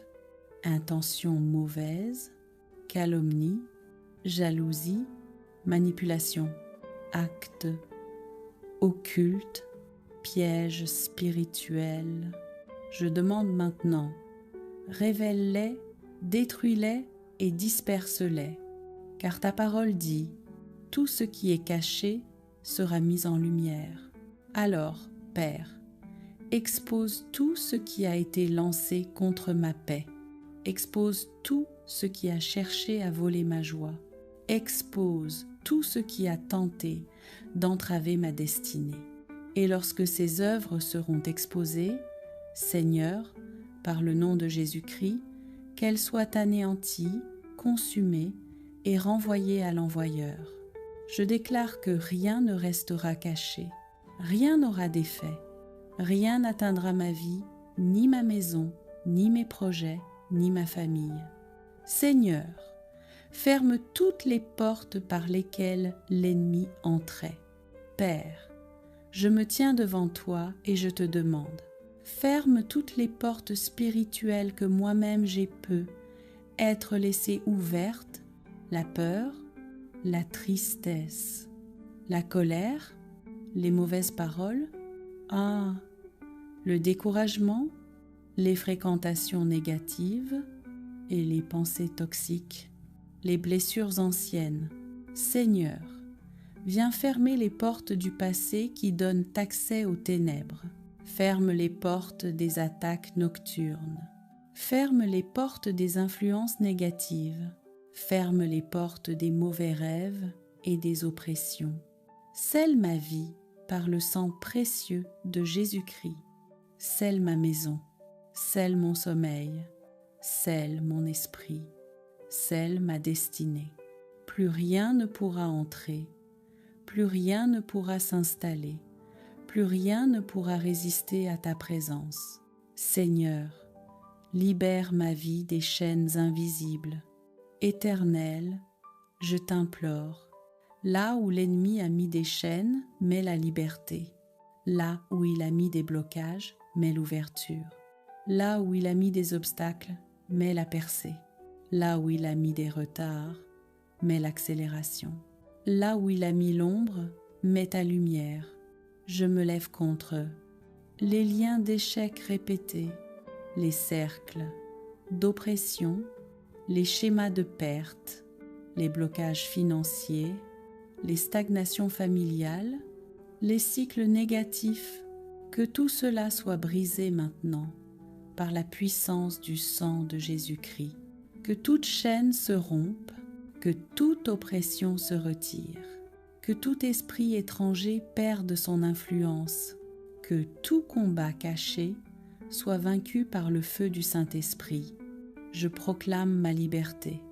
intentions mauvaises, calomnie, jalousie, manipulation, actes occultes, pièges spirituels. Je demande maintenant, révèle-les, détruis-les et disperse-les, car ta parole dit, tout ce qui est caché sera mis en lumière. Alors, Père, expose tout ce qui a été lancé contre ma paix, expose tout ce qui a cherché à voler ma joie, expose tout ce qui a tenté d'entraver ma destinée. Et lorsque ces œuvres seront exposées, Seigneur, par le nom de Jésus-Christ, qu'elles soient anéanties, consumées et renvoyées à l'envoyeur. Je déclare que rien ne restera caché, rien n'aura d'effet, rien n'atteindra ma vie, ni ma maison, ni mes projets, ni ma famille. Seigneur, ferme toutes les portes par lesquelles l'ennemi entrait. Père, je me tiens devant toi et je te demande, ferme toutes les portes spirituelles que moi-même j'ai pu être laissées ouvertes, la peur, la tristesse, la colère, les mauvaises paroles, le découragement, les fréquentations négatives et les pensées toxiques, les blessures anciennes. Seigneur, viens fermer les portes du passé qui donnent accès aux ténèbres. Ferme les portes des attaques nocturnes. Ferme les portes des influences négatives. Ferme les portes des mauvais rêves et des oppressions. Scelle ma vie par le sang précieux de Jésus-Christ. Scelle ma maison. Scelle mon sommeil. Scelle mon esprit. Scelle ma destinée. Plus rien ne pourra entrer. Plus rien ne pourra s'installer. Plus rien ne pourra résister à ta présence. Seigneur, libère ma vie des chaînes invisibles. Éternel, je t'implore, là où l'ennemi a mis des chaînes, mets la liberté. Là où il a mis des blocages, mets l'ouverture. Là où il a mis des obstacles, mets la percée. Là où il a mis des retards, mets l'accélération. Là où il a mis l'ombre, mets ta lumière, je me lève contre eux. Les liens d'échecs répétés, les cercles d'oppression, les schémas de perte, les blocages financiers, les stagnations familiales, les cycles négatifs, que tout cela soit brisé maintenant par la puissance du sang de Jésus-Christ, que toute chaîne se rompe, que toute oppression se retire, que tout esprit étranger perde son influence, que tout combat caché soit vaincu par le feu du Saint-Esprit. Je proclame ma liberté,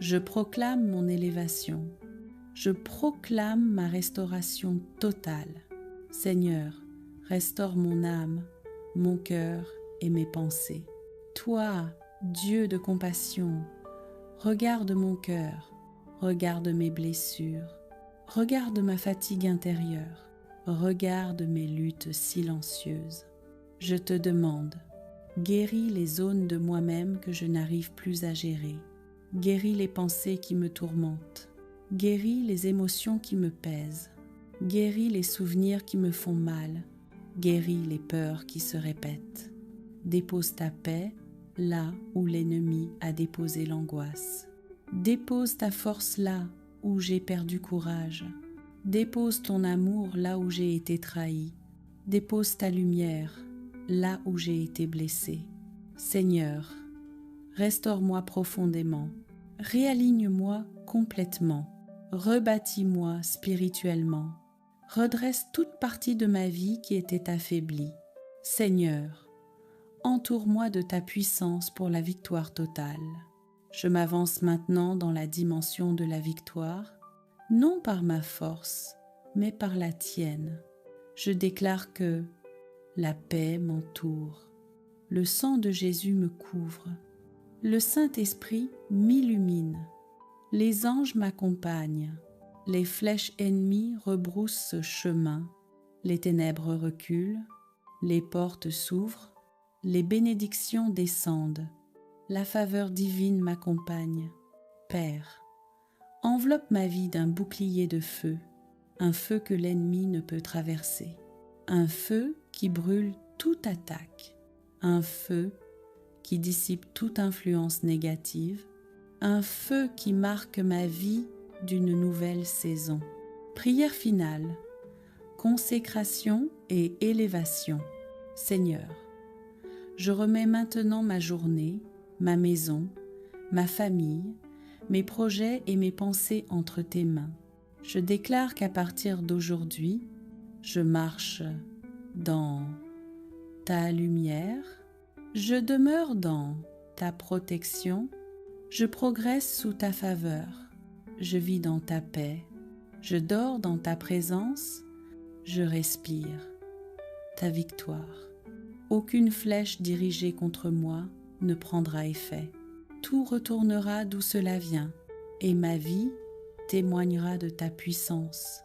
je proclame mon élévation, je proclame ma restauration totale. Seigneur, restaure mon âme, mon cœur et mes pensées. Toi, Dieu de compassion, regarde mon cœur, regarde mes blessures, regarde ma fatigue intérieure, regarde mes luttes silencieuses. Je te demande, guéris les zones de moi-même que je n'arrive plus à gérer, guéris les pensées qui me tourmentent, guéris les émotions qui me pèsent, guéris les souvenirs qui me font mal, guéris les peurs qui se répètent. Dépose ta paix là où l'ennemi a déposé l'angoisse. Dépose ta force là où j'ai perdu courage. Dépose ton amour là où j'ai été trahi. Dépose ta lumière là où j'ai été blessé. Seigneur, restaure-moi profondément. Réaligne-moi complètement. Rebâtis-moi spirituellement. Redresse toute partie de ma vie qui était affaiblie. Seigneur, entoure-moi de ta puissance pour la victoire totale. Je m'avance maintenant dans la dimension de la victoire, non par ma force, mais par la tienne. Je déclare que la paix m'entoure, le sang de Jésus me couvre, le Saint-Esprit m'illumine, les anges m'accompagnent, les flèches ennemies rebroussent ce chemin, les ténèbres reculent, les portes s'ouvrent, les bénédictions descendent, la faveur divine m'accompagne. Père, enveloppe ma vie d'un bouclier de feu, un feu que l'ennemi ne peut traverser, un feu qui brûle toute attaque, un feu qui dissipe toute influence négative, un feu qui marque ma vie d'une nouvelle saison. Prière finale, consécration et élévation. Seigneur, je remets maintenant ma journée, ma maison, ma famille, mes projets et mes pensées entre tes mains. Je déclare qu'à partir d'aujourd'hui, je marche dans ta lumière, je demeure dans ta protection, je progresse sous ta faveur, je vis dans ta paix, je dors dans ta présence, je respire ta victoire. Aucune flèche dirigée contre moi ne prendra effet. Tout retournera d'où cela vient, et ma vie témoignera de ta puissance.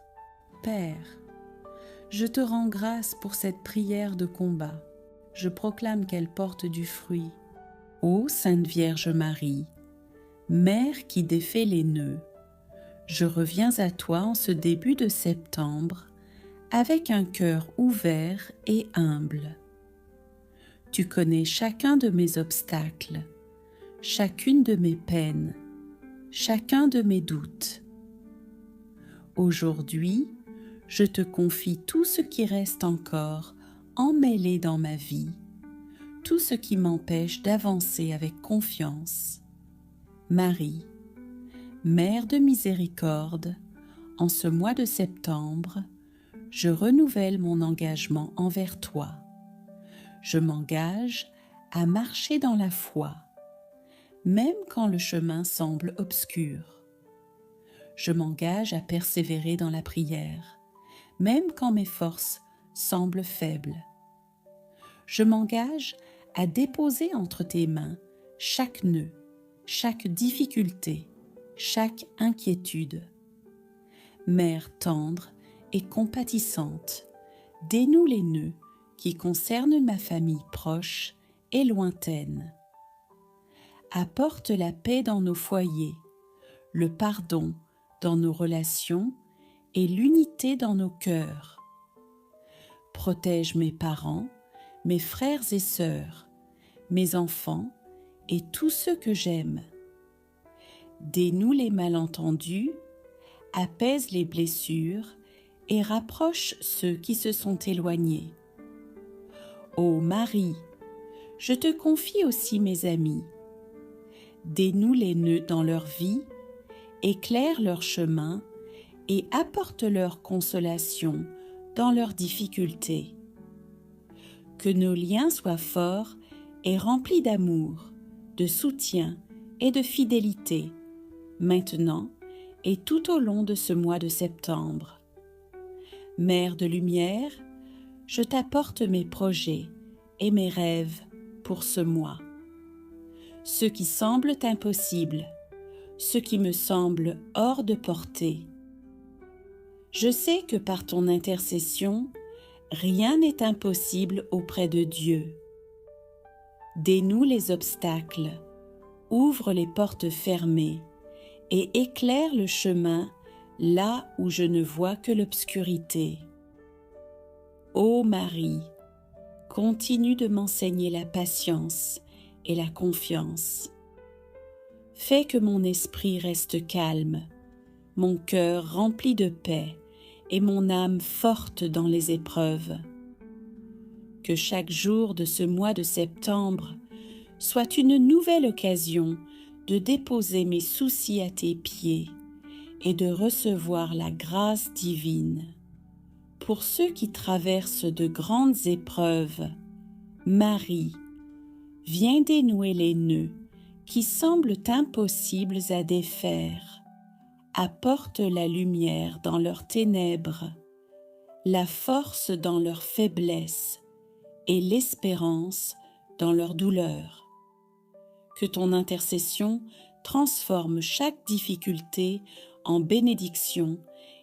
Père, je te rends grâce pour cette prière de combat. Je proclame qu'elle porte du fruit. Ô Sainte Vierge Marie, Mère qui défait les nœuds, je reviens à toi en ce début de septembre avec un cœur ouvert et humble. Tu connais chacun de mes obstacles, chacune de mes peines, chacun de mes doutes. Aujourd'hui, je te confie tout ce qui reste encore emmêlé dans ma vie, tout ce qui m'empêche d'avancer avec confiance. Marie, Mère de miséricorde, en ce mois de septembre, je renouvelle mon engagement envers toi. Je m'engage à marcher dans la foi, même quand le chemin semble obscur. Je m'engage à persévérer dans la prière, même quand mes forces semblent faibles. Je m'engage à déposer entre tes mains chaque nœud, chaque difficulté, chaque inquiétude. Mère tendre et compatissante, dénoue les nœuds qui concernent ma famille proche et lointaine. Apporte la paix dans nos foyers, le pardon dans nos relations et l'unité dans nos cœurs. Protège mes parents, mes frères et sœurs, mes enfants et tous ceux que j'aime. Dénoue les malentendus, apaise les blessures et rapproche ceux qui se sont éloignés. Ô Marie, je te confie aussi mes amis. Dénoue les nœuds dans leur vie, éclaire leur chemin et apporte leur consolation dans leurs difficultés. Que nos liens soient forts et remplis d'amour, de soutien et de fidélité, maintenant et tout au long de ce mois de septembre. Mère de lumière, je t'apporte mes projets et mes rêves pour ce mois. Ceux qui semblent impossibles, ceux qui me semblent hors de portée. Je sais que par ton intercession, rien n'est impossible auprès de Dieu. Dénoue les obstacles, ouvre les portes fermées et éclaire le chemin là où je ne vois que l'obscurité. Ô Marie, continue de m'enseigner la patience et la confiance. Fais que mon esprit reste calme, mon cœur rempli de paix et mon âme forte dans les épreuves. Que chaque jour de ce mois de septembre soit une nouvelle occasion de déposer mes soucis à tes pieds et de recevoir la grâce divine. Pour ceux qui traversent de grandes épreuves, Marie, viens dénouer les nœuds qui semblent impossibles à défaire. Apporte la lumière dans leurs ténèbres, la force dans leur faiblesse et l'espérance dans leur douleur. Que ton intercession transforme chaque difficulté en bénédiction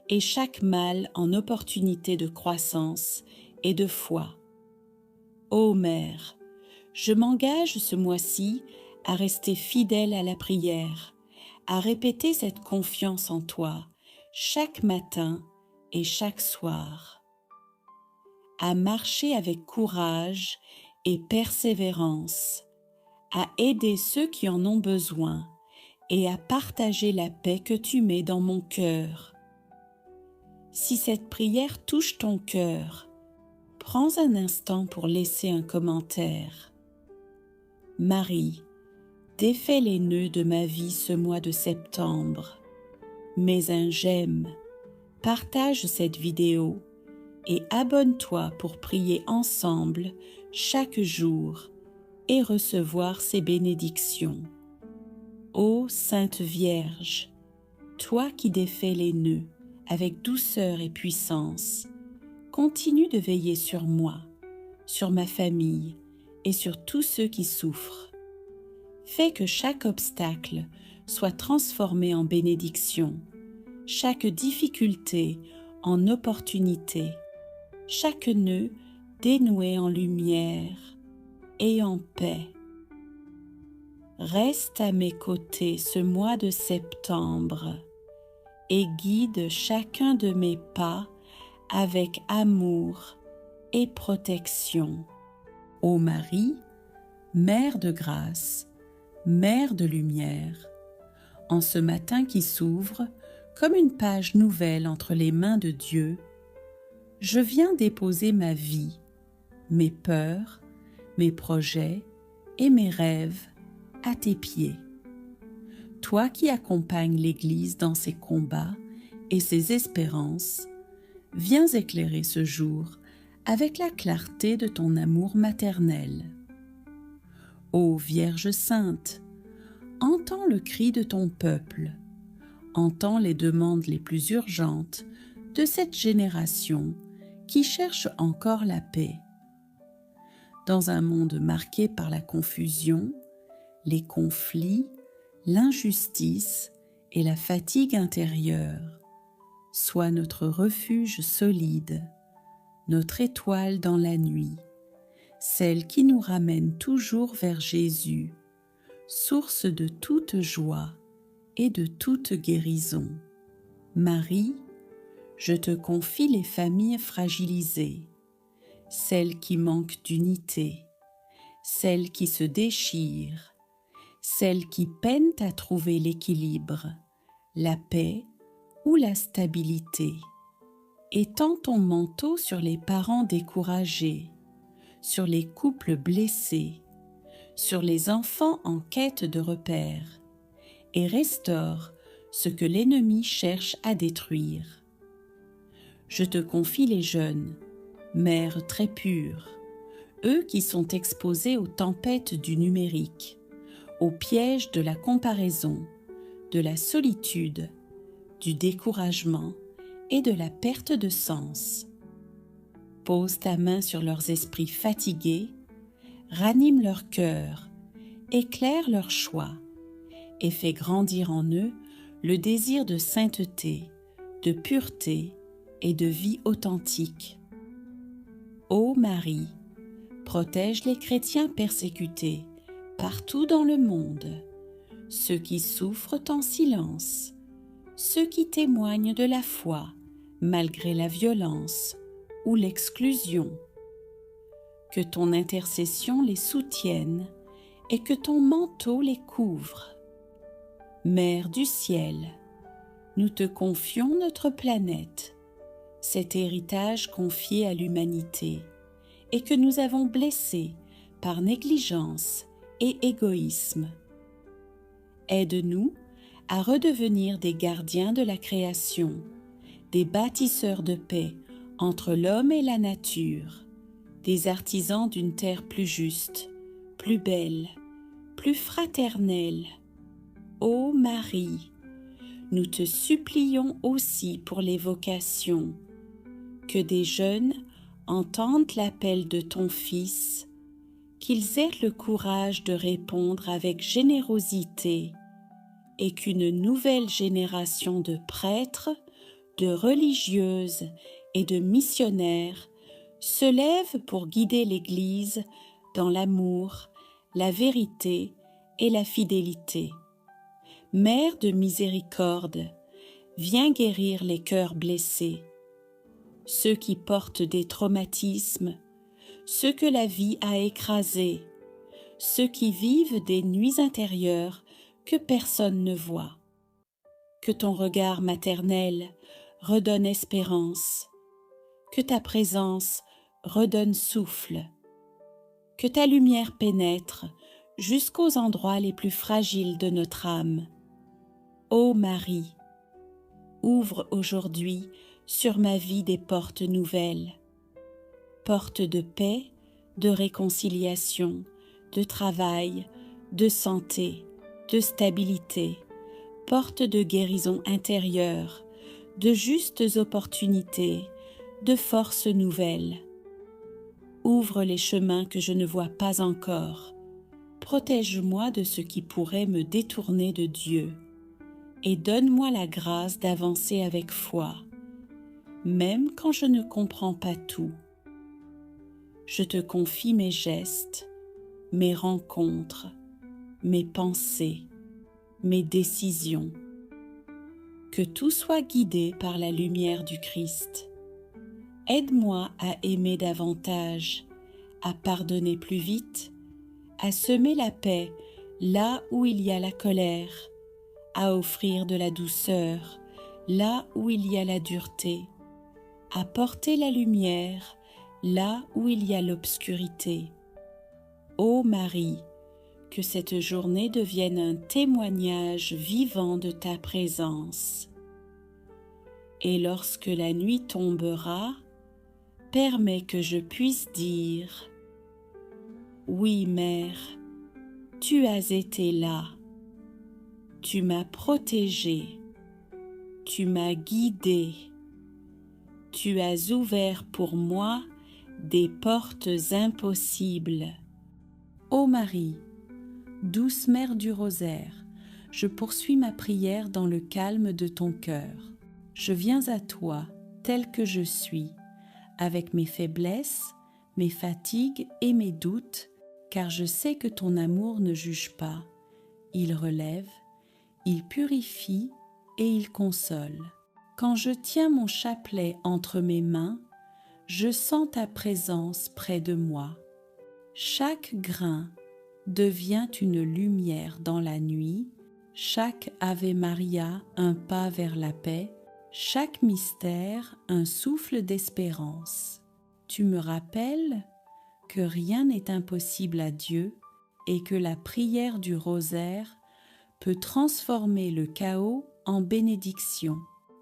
et chaque mal en opportunité de croissance et de foi. Ô Mère, je m'engage ce mois-ci à rester fidèle à la prière, à répéter cette confiance en toi chaque matin et chaque soir, à marcher avec courage et persévérance, à aider ceux qui en ont besoin et à partager la paix que tu mets dans mon cœur. Si cette prière touche ton cœur, prends un instant pour laisser un commentaire. Marie, défais les nœuds de ma vie ce mois de septembre. Mets un j'aime, partage cette vidéo et abonne-toi pour prier ensemble chaque jour et recevoir ses bénédictions. Ô Sainte Vierge, toi qui défais les nœuds avec douceur et puissance, continue de veiller sur moi, sur ma famille et sur tous ceux qui souffrent. Fais que chaque obstacle soit transformé en bénédiction, chaque difficulté en opportunité, chaque nœud dénoué en lumière et en paix. Reste à mes côtés ce mois de septembre et guide chacun de mes pas avec amour et protection. Ô Marie, Mère de grâce, Mère de lumière, en ce matin qui s'ouvre comme une page nouvelle entre les mains de Dieu, je viens déposer ma vie, mes peurs, mes projets et mes rêves à tes pieds. Toi qui accompagnes l'Église dans ses combats et ses espérances, viens éclairer ce jour avec la clarté de ton amour maternel. Ô Vierge Sainte, entends le cri de ton peuple, entends les demandes les plus urgentes de cette génération qui cherche encore la paix. Dans un monde marqué par la confusion, les conflits, l'injustice et la fatigue intérieure, sois notre refuge solide, notre étoile dans la nuit, celle qui nous ramène toujours vers Jésus, source de toute joie et de toute guérison. Marie, Je te confie les familles fragilisées, celles qui manquent d'unité, celles qui se déchirent, celles qui peinent à trouver l'équilibre, la paix ou la stabilité. Étends ton manteau sur les parents découragés, sur les couples blessés, sur les enfants en quête de repères, et restaure ce que l'ennemi cherche à détruire. Je te confie les jeunes, mères très pures, eux qui sont exposés aux tempêtes du numérique, aux pièges de la comparaison, de la solitude, du découragement et de la perte de sens. Pose ta main sur leurs esprits fatigués, ranime leur cœur, éclaire leur choix et fais grandir en eux le désir de sainteté, de pureté et de vie authentique. Ô Marie, protège les chrétiens persécutés partout dans le monde, ceux qui souffrent en silence, ceux qui témoignent de la foi malgré la violence ou l'exclusion. Que ton intercession les soutienne et que ton manteau les couvre. Mère du ciel, nous te confions notre planète, cet héritage confié à l'humanité et que nous avons blessé par négligence et égoïsme. Aide-nous à redevenir des gardiens de la création, des bâtisseurs de paix entre l'homme et la nature, des artisans d'une terre plus juste, plus belle, plus fraternelle. Ô Marie, nous te supplions aussi pour les vocations, que des jeunes entendent l'appel de ton Fils, qu'ils aient le courage de répondre avec générosité et qu'une nouvelle génération de prêtres, de religieuses et de missionnaires se lève pour guider l'Église dans l'amour, la vérité et la fidélité. Mère de miséricorde, viens guérir les cœurs blessés, ceux qui portent des traumatismes, ceux que la vie a écrasés, ceux qui vivent des nuits intérieures que personne ne voit. Que ton regard maternel redonne espérance, que ta présence redonne souffle, que ta lumière pénètre jusqu'aux endroits les plus fragiles de notre âme. Ô Marie, ouvre aujourd'hui sur ma vie des portes nouvelles, portes de paix, de réconciliation, de travail, de santé, de stabilité, portes de guérison intérieure, de justes opportunités, de forces nouvelles. Ouvre les chemins que je ne vois pas encore. Protège-moi de ce qui pourrait me détourner de Dieu et donne-moi la grâce d'avancer avec foi, même quand je ne comprends pas tout. Je te confie mes gestes, mes rencontres, mes pensées, mes décisions. Que tout soit guidé par la lumière du Christ. Aide-moi à aimer davantage, à pardonner plus vite, à semer la paix là où il y a la colère, à offrir de la douceur là où il y a la dureté, à porter la lumière là où il y a l'obscurité. Ô Marie, que cette journée devienne un témoignage vivant de ta présence. Et lorsque la nuit tombera, permets que je puisse dire « Oui, Mère, tu as été là, tu m'as protégée, tu m'as guidée, tu as ouvert pour moi des portes impossibles. » Ô Marie, douce Mère du Rosaire, je poursuis ma prière dans le calme de ton cœur. Je viens à toi tel que je suis, avec mes faiblesses, mes fatigues et mes doutes, car je sais que ton amour ne juge pas. Il relève, il purifie et il console. Quand je tiens mon chapelet entre mes mains, je sens ta présence près de moi. Chaque grain devient une lumière dans la nuit, chaque Ave Maria un pas vers la paix, chaque mystère un souffle d'espérance. Tu me rappelles que rien n'est impossible à Dieu et que la prière du rosaire peut transformer le chaos en bénédiction.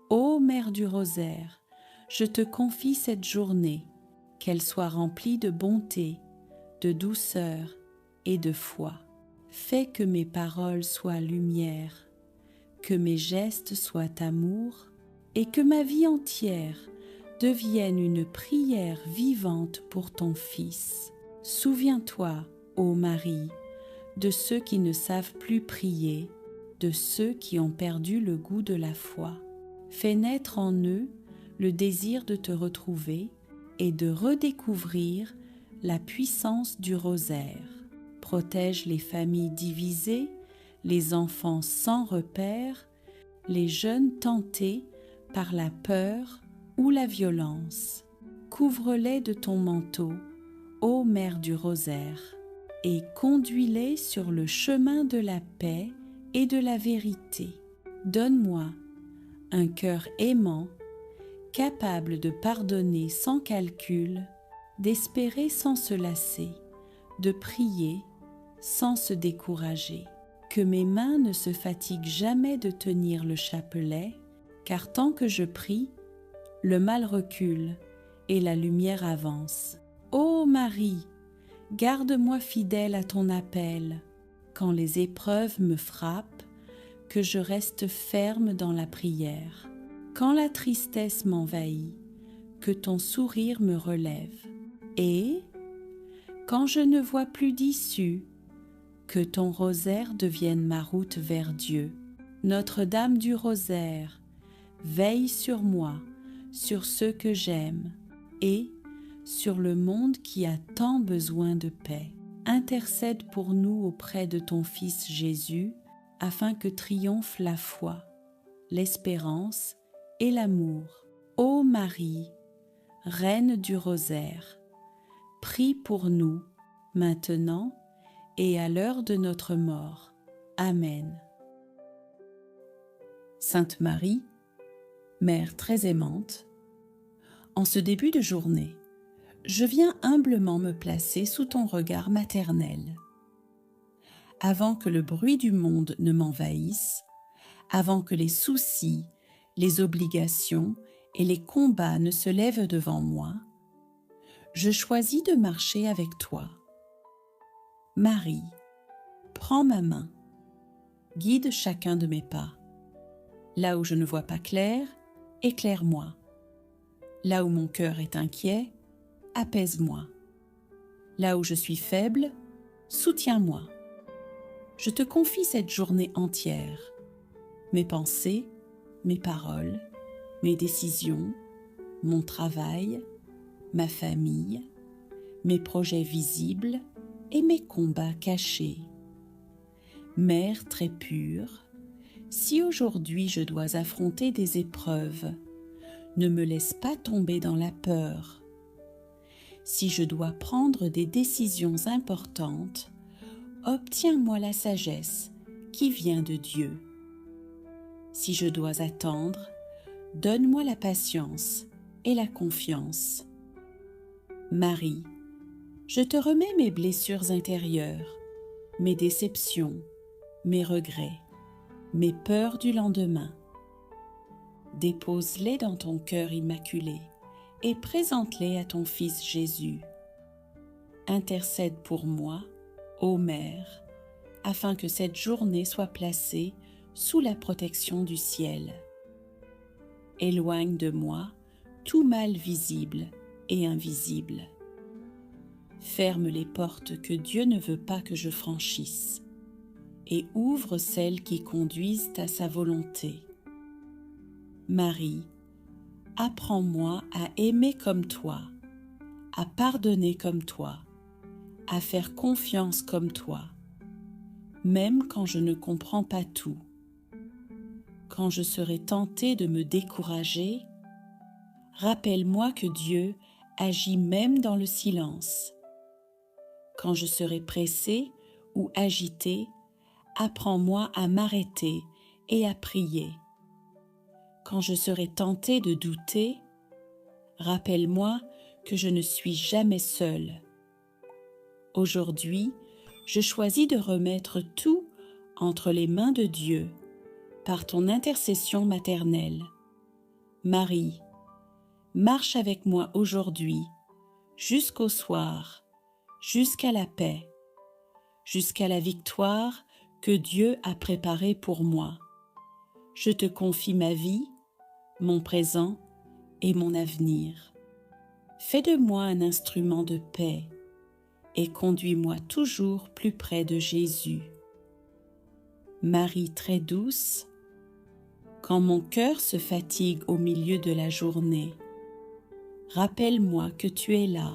Ô Mère du rosaire, je te confie cette journée, qu'elle soit remplie de bonté, de douceur et de foi. Fais que mes paroles soient lumière, que mes gestes soient amour et que ma vie entière devienne une prière vivante pour ton Fils. Souviens-toi, ô Marie, de ceux qui ne savent plus prier, de ceux qui ont perdu le goût de la foi. Fais naître en eux le désir de te retrouver et de redécouvrir la puissance du rosaire. Protège les familles divisées, les enfants sans repère, les jeunes tentés par la peur ou la violence. Couvre-les de ton manteau, ô Mère du rosaire, et conduis-les sur le chemin de la paix et de la vérité. Donne-moi un cœur aimant, capable de pardonner sans calcul, d'espérer sans se lasser, de prier sans se décourager. Que mes mains ne se fatiguent jamais de tenir le chapelet, car tant que je prie, le mal recule et la lumière avance. Ô Marie, garde-moi fidèle à ton appel, quand les épreuves me frappent, que je reste ferme dans la prière. Quand la tristesse m'envahit, que ton sourire me relève. Et, quand je ne vois plus d'issue, que ton rosaire devienne ma route vers Dieu. Notre-Dame du rosaire, veille sur moi, sur ceux que j'aime, et sur le monde qui a tant besoin de paix. Intercède pour nous auprès de ton Fils Jésus, afin que triomphe la foi, l'espérance et l'amour. Ô Marie, Reine du rosaire, prie pour nous, maintenant et à l'heure de notre mort. Amen. Sainte Marie, Mère très aimante, en ce début de journée, je viens humblement me placer sous ton regard maternel. Avant que le bruit du monde ne m'envahisse, avant que les soucis, les obligations et les combats ne se lèvent devant moi, je choisis de marcher avec toi. Marie, prends ma main, guide chacun de mes pas. Là où je ne vois pas clair, éclaire-moi. Là où mon cœur est inquiet, apaise-moi. Là où je suis faible, soutiens-moi. Je te confie cette journée entière, mes pensées, mes paroles, mes décisions, mon travail, ma famille, mes projets visibles et mes combats cachés. Mère très pure, si aujourd'hui je dois affronter des épreuves, ne me laisse pas tomber dans la peur. Si je dois prendre des décisions importantes, obtiens-moi la sagesse qui vient de Dieu. Si je dois attendre, donne-moi la patience et la confiance. Marie, je te remets mes blessures intérieures, mes déceptions, mes regrets, mes peurs du lendemain. Dépose-les dans ton cœur immaculé et présente-les à ton Fils Jésus. Intercède pour moi, ô Mère, afin que cette journée soit placée sous la protection du ciel. Éloigne de moi tout mal visible et invisible. Ferme les portes que Dieu ne veut pas que je franchisse et ouvre celles qui conduisent à sa volonté. Marie, apprends-moi à aimer comme toi, à pardonner comme toi, à faire confiance comme toi, même quand je ne comprends pas tout. Quand je serai tenté de me décourager, rappelle-moi que Dieu agit même dans le silence. Quand je serai pressé ou agité, apprends-moi à m'arrêter et à prier. Quand je serai tenté de douter, rappelle-moi que je ne suis jamais seul. Aujourd'hui, je choisis de remettre tout entre les mains de Dieu par ton intercession maternelle. Marie, marche avec moi aujourd'hui, jusqu'au soir, jusqu'à la paix, jusqu'à la victoire que Dieu a préparée pour moi. Je te confie ma vie, mon présent et mon avenir. Fais de moi un instrument de paix et conduis-moi toujours plus près de Jésus. Marie très douce, quand mon cœur se fatigue au milieu de la journée, rappelle-moi que tu es là.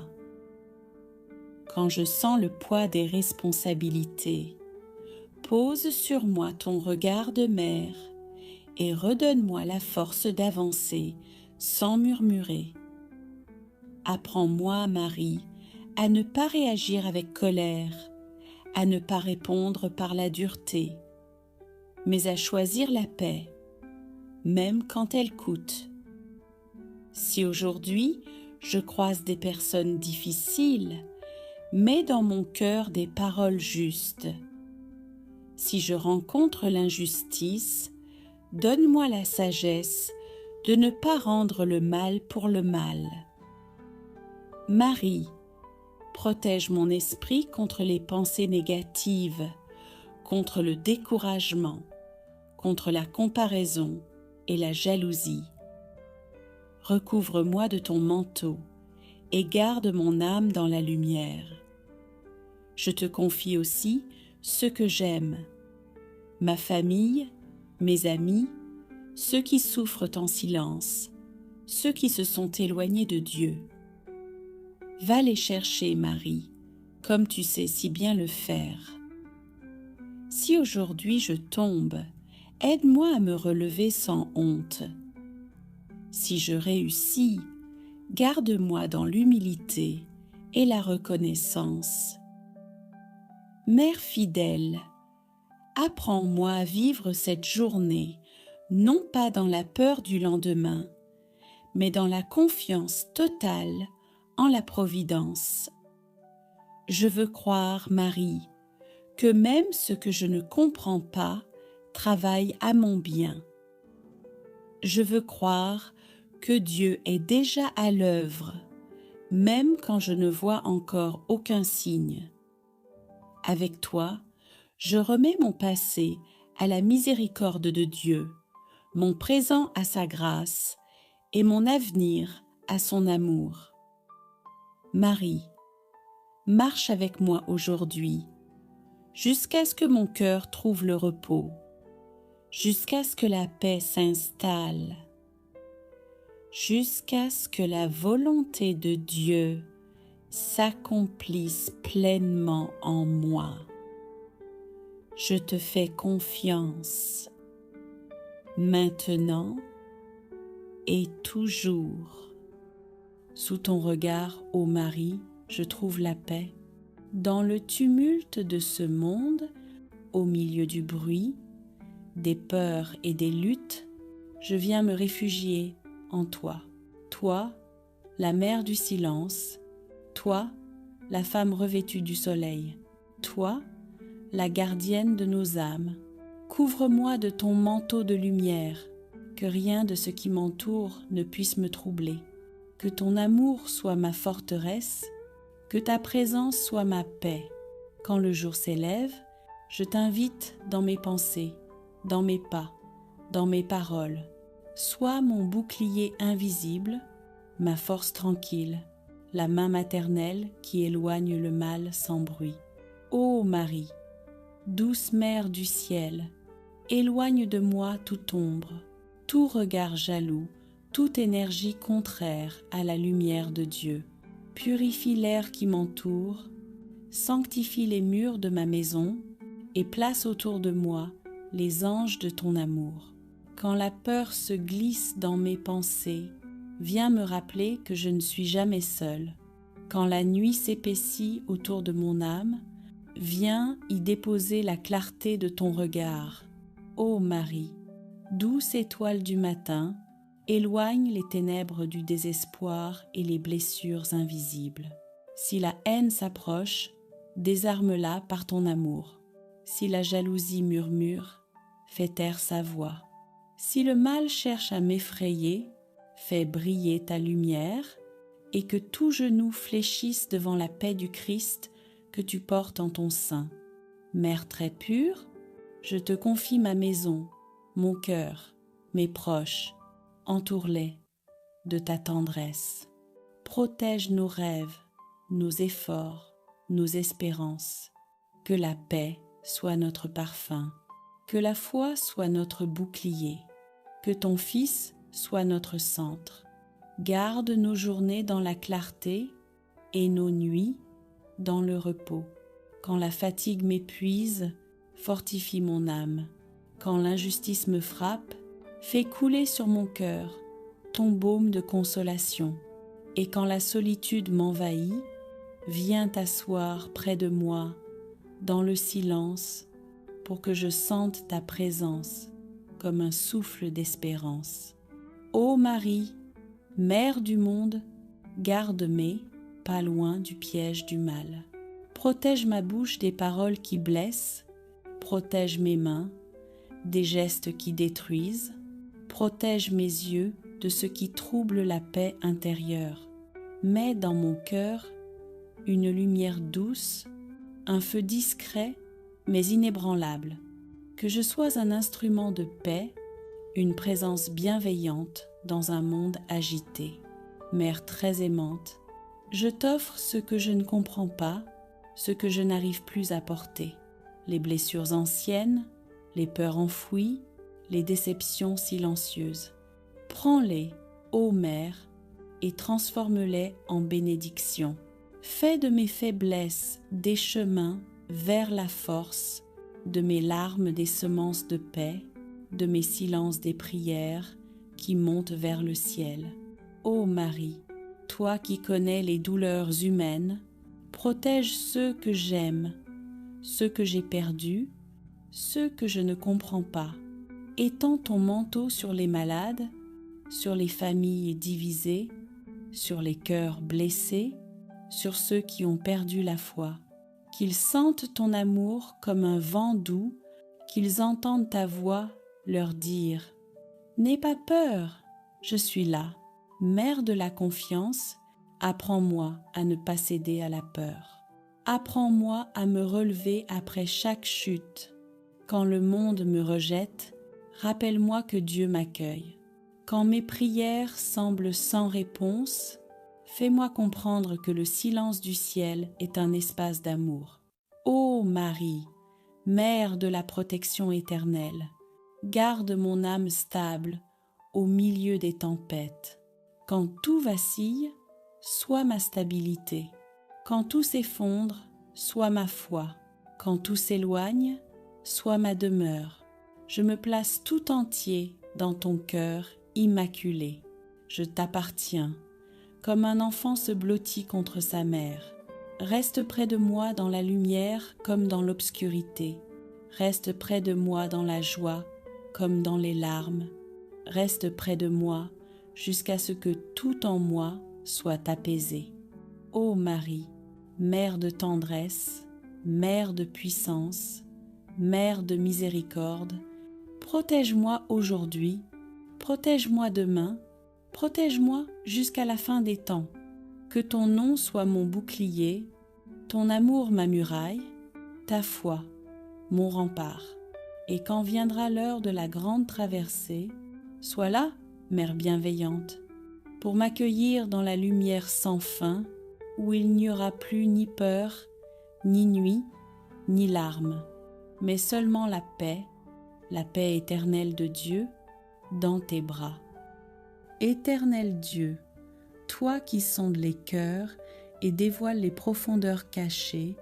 Quand je sens le poids des responsabilités, pose sur moi ton regard de mère et redonne-moi la force d'avancer sans murmurer. Apprends-moi, Marie, à ne pas réagir avec colère, à ne pas répondre par la dureté, mais à choisir la paix, même quand elle coûte. Si aujourd'hui je croise des personnes difficiles, mets dans mon cœur des paroles justes. Si je rencontre l'injustice, donne-moi la sagesse de ne pas rendre le mal pour le mal. Marie, protège mon esprit contre les pensées négatives, contre le découragement, contre la comparaison et la jalousie. Recouvre-moi de ton manteau et garde mon âme dans la lumière. Je te confie aussi ceux que j'aime, ma famille, mes amis, ceux qui souffrent en silence, ceux qui se sont éloignés de Dieu. Va les chercher, Marie, comme tu sais si bien le faire. Si aujourd'hui je tombe, aide-moi à me relever sans honte. Si je réussis, garde-moi dans l'humilité et la reconnaissance. Mère fidèle, apprends-moi à vivre cette journée, non pas dans la peur du lendemain, mais dans la confiance totale en la providence. Je veux croire, Marie, que même ce que je ne comprends pas travaille à mon bien. Je veux croire que Dieu est déjà à l'œuvre, même quand je ne vois encore aucun signe. Avec toi, je remets mon passé à la miséricorde de Dieu, mon présent à sa grâce et mon avenir à son amour. Marie, marche avec moi aujourd'hui, jusqu'à ce que mon cœur trouve le repos, jusqu'à ce que la paix s'installe, jusqu'à ce que la volonté de Dieu s'accomplisse pleinement en moi. Je te fais confiance, maintenant et toujours. Sous ton regard, ô Marie, je trouve la paix. Dans le tumulte de ce monde, au milieu du bruit, des peurs et des luttes, je viens me réfugier en toi. Toi, la mère du silence, toi, la femme revêtue du soleil, toi, la gardienne de nos âmes. Couvre-moi de ton manteau de lumière, que rien de ce qui m'entoure ne puisse me troubler. Que ton amour soit ma forteresse, que ta présence soit ma paix. Quand le jour s'élève, je t'invite dans mes pensées, dans mes pas, dans mes paroles. Sois mon bouclier invisible, ma force tranquille, la main maternelle qui éloigne le mal sans bruit. Ô Marie, douce mère du ciel, éloigne de moi toute ombre, tout regard jaloux, toute énergie contraire à la lumière de Dieu. Purifie l'air qui m'entoure, sanctifie les murs de ma maison et place autour de moi les anges de ton amour. Quand la peur se glisse dans mes pensées, viens me rappeler que je ne suis jamais seule. Quand la nuit s'épaissit autour de mon âme, viens y déposer la clarté de ton regard. Ô Marie, douce étoile du matin, éloigne les ténèbres du désespoir et les blessures invisibles. Si la haine s'approche, désarme-la par ton amour. Si la jalousie murmure, fais taire sa voix. Si le mal cherche à m'effrayer, fais briller ta lumière et que tout genou fléchisse devant la paix du Christ que tu portes en ton sein. Mère très pure, je te confie ma maison, mon cœur, mes proches, entoure-les de ta tendresse. Protège nos rêves, nos efforts, nos espérances. Que la paix soit notre parfum, que la foi soit notre bouclier, que ton Fils soit notre centre. Garde nos journées dans la clarté et nos nuits dans le repos. Quand la fatigue m'épuise, fortifie mon âme. Quand l'injustice me frappe, fais couler sur mon cœur ton baume de consolation. Et quand la solitude m'envahit, viens t'asseoir près de moi dans le silence pour que je sente ta présence comme un souffle d'espérance. Ô Marie, Mère du monde, garde-moi pas loin du piège du mal. Protège ma bouche des paroles qui blessent, protège mes mains des gestes qui détruisent, protège mes yeux de ce qui trouble la paix intérieure. Mets dans mon cœur une lumière douce, un feu discret mais inébranlable, que je sois un instrument de paix, une présence bienveillante dans un monde agité. Mère très aimante, je t'offre ce que je ne comprends pas, ce que je n'arrive plus à porter, les blessures anciennes, les peurs enfouies, les déceptions silencieuses. Prends-les, ô Mère, et transforme-les en bénédictions. Fais de mes faiblesses des chemins vers la force, de mes larmes des semences de paix, de mes silences des prières qui montent vers le ciel. Ô Marie, toi qui connais les douleurs humaines, protège ceux que j'aime, ceux que j'ai perdus, ceux que je ne comprends pas. Étends ton manteau sur les malades, sur les familles divisées, sur les cœurs blessés, sur ceux qui ont perdu la foi. Qu'ils sentent ton amour comme un vent doux, qu'ils entendent ta voix leur dire « N'aie pas peur, je suis là, Mère de la confiance, apprends-moi à ne pas céder à la peur. Apprends-moi à me relever après chaque chute. Quand le monde me rejette, rappelle-moi que Dieu m'accueille. Quand mes prières semblent sans réponse, fais-moi comprendre que le silence du ciel est un espace d'amour. Ô Marie, Mère de la protection éternelle, garde mon âme stable au milieu des tempêtes. Quand tout vacille, sois ma stabilité. Quand tout s'effondre, sois ma foi. Quand tout s'éloigne, sois ma demeure. Je me place tout entier dans ton cœur immaculé. Je t'appartiens, comme un enfant se blottit contre sa mère. Reste près de moi dans la lumière comme dans l'obscurité. Reste près de moi dans la joie comme dans les larmes. Reste près de moi jusqu'à ce que tout en moi soit apaisé. Ô Marie, Mère de tendresse, Mère de puissance, Mère de miséricorde, protège-moi aujourd'hui, protège-moi demain, protège-moi jusqu'à la fin des temps. Que ton nom soit mon bouclier, ton amour ma muraille, ta foi mon rempart. Et quand viendra l'heure de la grande traversée, sois là, Mère bienveillante, pour m'accueillir dans la lumière sans fin, où il n'y aura plus ni peur, ni nuit, ni larmes, mais seulement la paix éternelle de Dieu, dans tes bras. Éternel Dieu, toi qui sondes les cœurs et dévoiles les profondeurs cachées,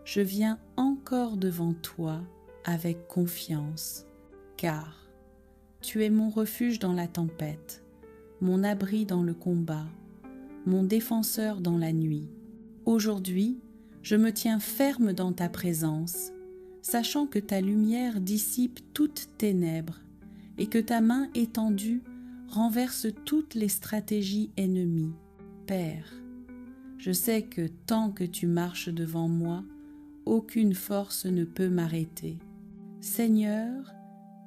je viens encore devant toi avec confiance, car Tu es mon refuge dans la tempête, mon abri dans le combat, mon défenseur dans la nuit. Aujourd'hui, je me tiens ferme dans ta présence, sachant que ta lumière dissipe toute ténèbres et que ta main étendue renverse toutes les stratégies ennemies. Père, je sais que tant que tu marches devant moi, aucune force ne peut m'arrêter. Seigneur,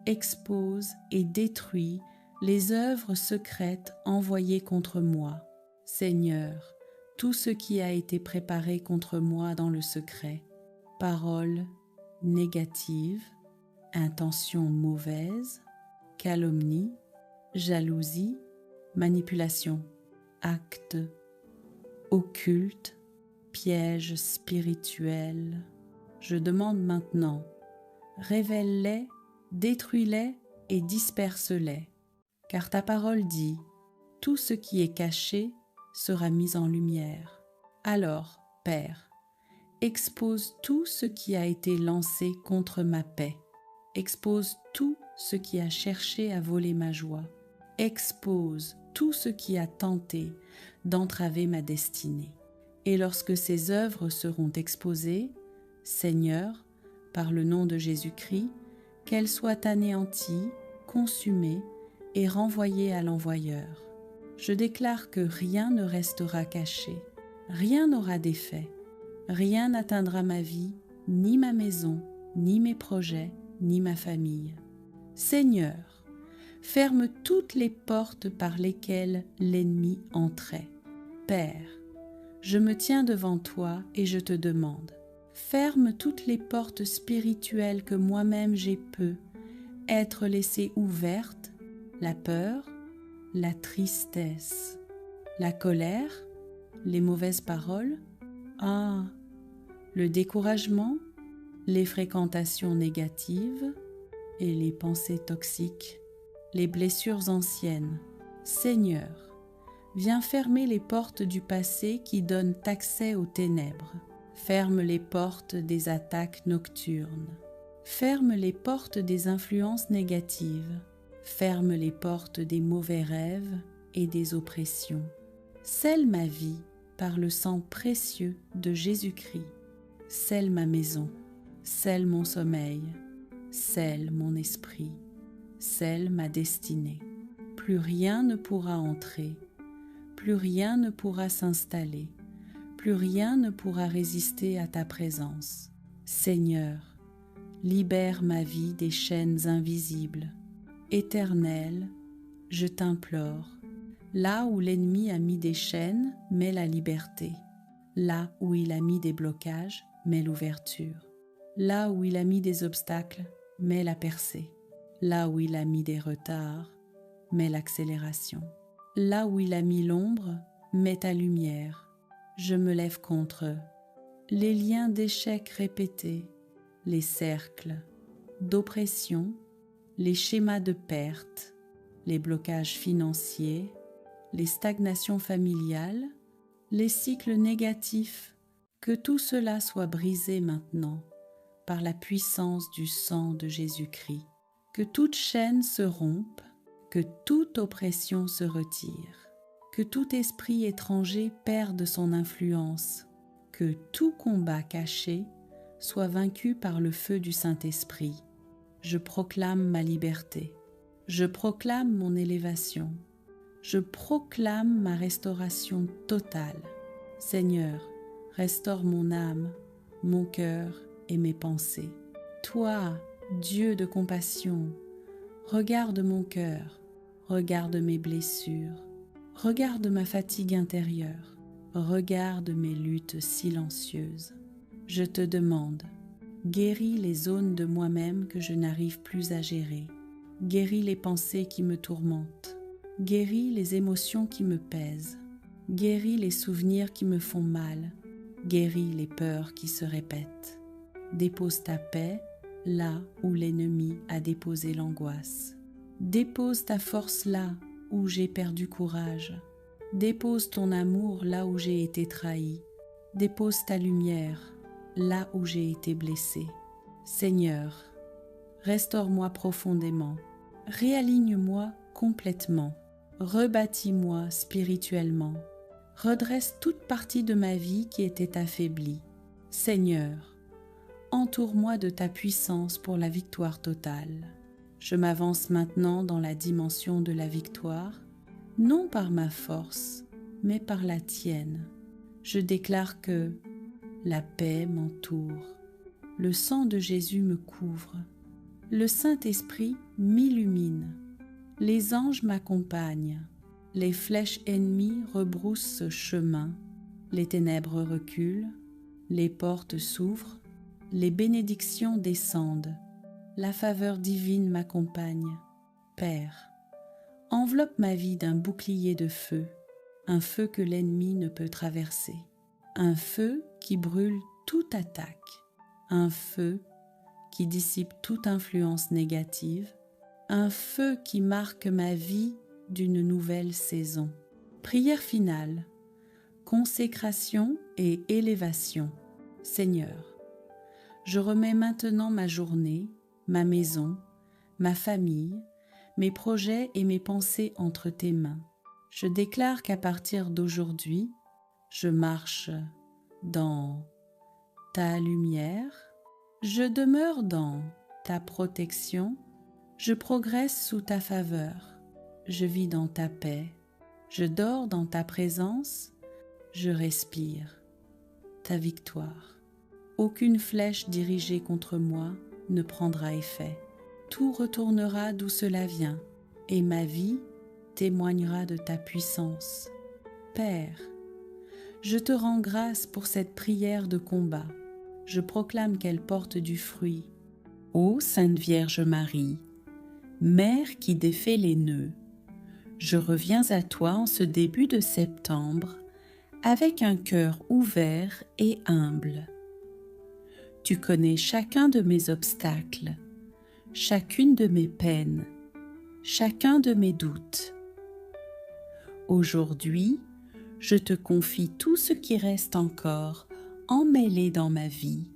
expose et détruis les œuvres secrètes envoyées contre moi. Seigneur, tout ce qui a été préparé contre moi dans le secret, paroles négatives, intentions mauvaises, calomnie, jalousie, manipulation, actes occultes, pièges spirituels. Je demande maintenant, révèle-les, détruis-les et disperse-les, car ta parole dit, tout ce qui est caché sera mis en lumière. Alors, Père, expose tout ce qui a été lancé contre ma paix. Expose tout ce qui a cherché à voler ma joie. Expose tout ce qui a tenté d'entraver ma destinée. Et lorsque ces œuvres seront exposées, Seigneur, par le nom de Jésus-Christ, qu'elles soient anéanties, consumées et renvoyées à l'envoyeur. Je déclare que rien ne restera caché, rien n'aura d'effet, rien n'atteindra ma vie, ni ma maison, ni mes projets, ni ma famille. Seigneur, ferme toutes les portes par lesquelles l'ennemi entrait. Père, je me tiens devant toi et je te demande, ferme toutes les portes spirituelles que moi-même j'ai pu être laissées ouvertes, la peur, la tristesse, la colère, les mauvaises paroles, le découragement, les fréquentations négatives et les pensées toxiques, les blessures anciennes. Seigneur, viens fermer les portes du passé qui donnent accès aux ténèbres. Ferme les portes des attaques nocturnes. Ferme les portes des influences négatives. Ferme les portes des mauvais rêves et des oppressions. Scelle ma vie par le sang précieux de Jésus-Christ. Scelle ma maison. Scelle mon sommeil. Scelle mon esprit. Scelle ma destinée. Plus rien ne pourra entrer. Plus rien ne pourra s'installer. Plus rien ne pourra résister à ta présence. Seigneur, libère ma vie des chaînes invisibles. Éternel, je t'implore, là où l'ennemi a mis des chaînes, mets la liberté. Là où il a mis des blocages, mets l'ouverture. Là où il a mis des obstacles, mets la percée. Là où il a mis des retards, mets l'accélération. Là où il a mis l'ombre, mets ta lumière. Je me lève contre les liens d'échecs répétés, les cercles d'oppression, les schémas de perte, les blocages financiers, les stagnations familiales, les cycles négatifs. Que tout cela soit brisé maintenant par la puissance du sang de Jésus-Christ. Que toute chaîne se rompe, que toute oppression se retire. Que tout esprit étranger perde son influence, que tout combat caché soit vaincu par le feu du Saint-Esprit. Je proclame ma liberté, je proclame mon élévation, je proclame ma restauration totale. Seigneur, restaure mon âme, mon cœur et mes pensées. Toi, Dieu de compassion, regarde mon cœur, regarde mes blessures, regarde ma fatigue intérieure, regarde mes luttes silencieuses. Je te demande, guéris les zones de moi-même que je n'arrive plus à gérer. Guéris les pensées qui me tourmentent. Guéris les émotions qui me pèsent. Guéris les souvenirs qui me font mal. Guéris les peurs qui se répètent. Dépose ta paix là où l'ennemi a déposé l'angoisse. Dépose ta force là où j'ai perdu courage. Dépose ton amour là où j'ai été trahi. Dépose ta lumière là où j'ai été blessé. Seigneur, restaure-moi profondément. Réaligne-moi complètement, rebâtis-moi spirituellement, redresse toute partie de ma vie qui était affaiblie. Seigneur, entoure-moi de ta puissance pour la victoire totale. Je m'avance maintenant dans la dimension de la victoire, non par ma force, mais par la tienne. Je déclare que la paix m'entoure, le sang de Jésus me couvre, le Saint-Esprit m'illumine, les anges m'accompagnent, les flèches ennemies rebroussent chemin, les ténèbres reculent, les portes s'ouvrent, les bénédictions descendent, la faveur divine m'accompagne. Père, enveloppe ma vie d'un bouclier de feu, un feu que l'ennemi ne peut traverser, un feu qui brûle toute attaque, un feu qui dissipe toute influence négative, un feu qui marque ma vie d'une nouvelle saison. Prière finale, consécration et élévation. Seigneur, je remets maintenant ma journée, ma maison, ma famille, mes projets et mes pensées entre tes mains. Je déclare qu'à partir d'aujourd'hui, je marche dans ta lumière, je demeure dans ta protection, je progresse sous ta faveur, je vis dans ta paix, je dors dans ta présence, je respire ta victoire. Aucune flèche dirigée contre moi ne prendra effet. Tout retournera d'où cela vient, et ma vie témoignera de ta puissance. Père, je te rends grâce pour cette prière de combat. Je proclame qu'elle porte du fruit. Ô Sainte Vierge Marie, Mère qui défait les nœuds, je reviens à toi en ce début de septembre avec un cœur ouvert et humble. Tu connais chacun de mes obstacles, chacune de mes peines, chacun de mes doutes. Aujourd'hui, je te confie tout ce qui reste encore emmêlé dans ma vie,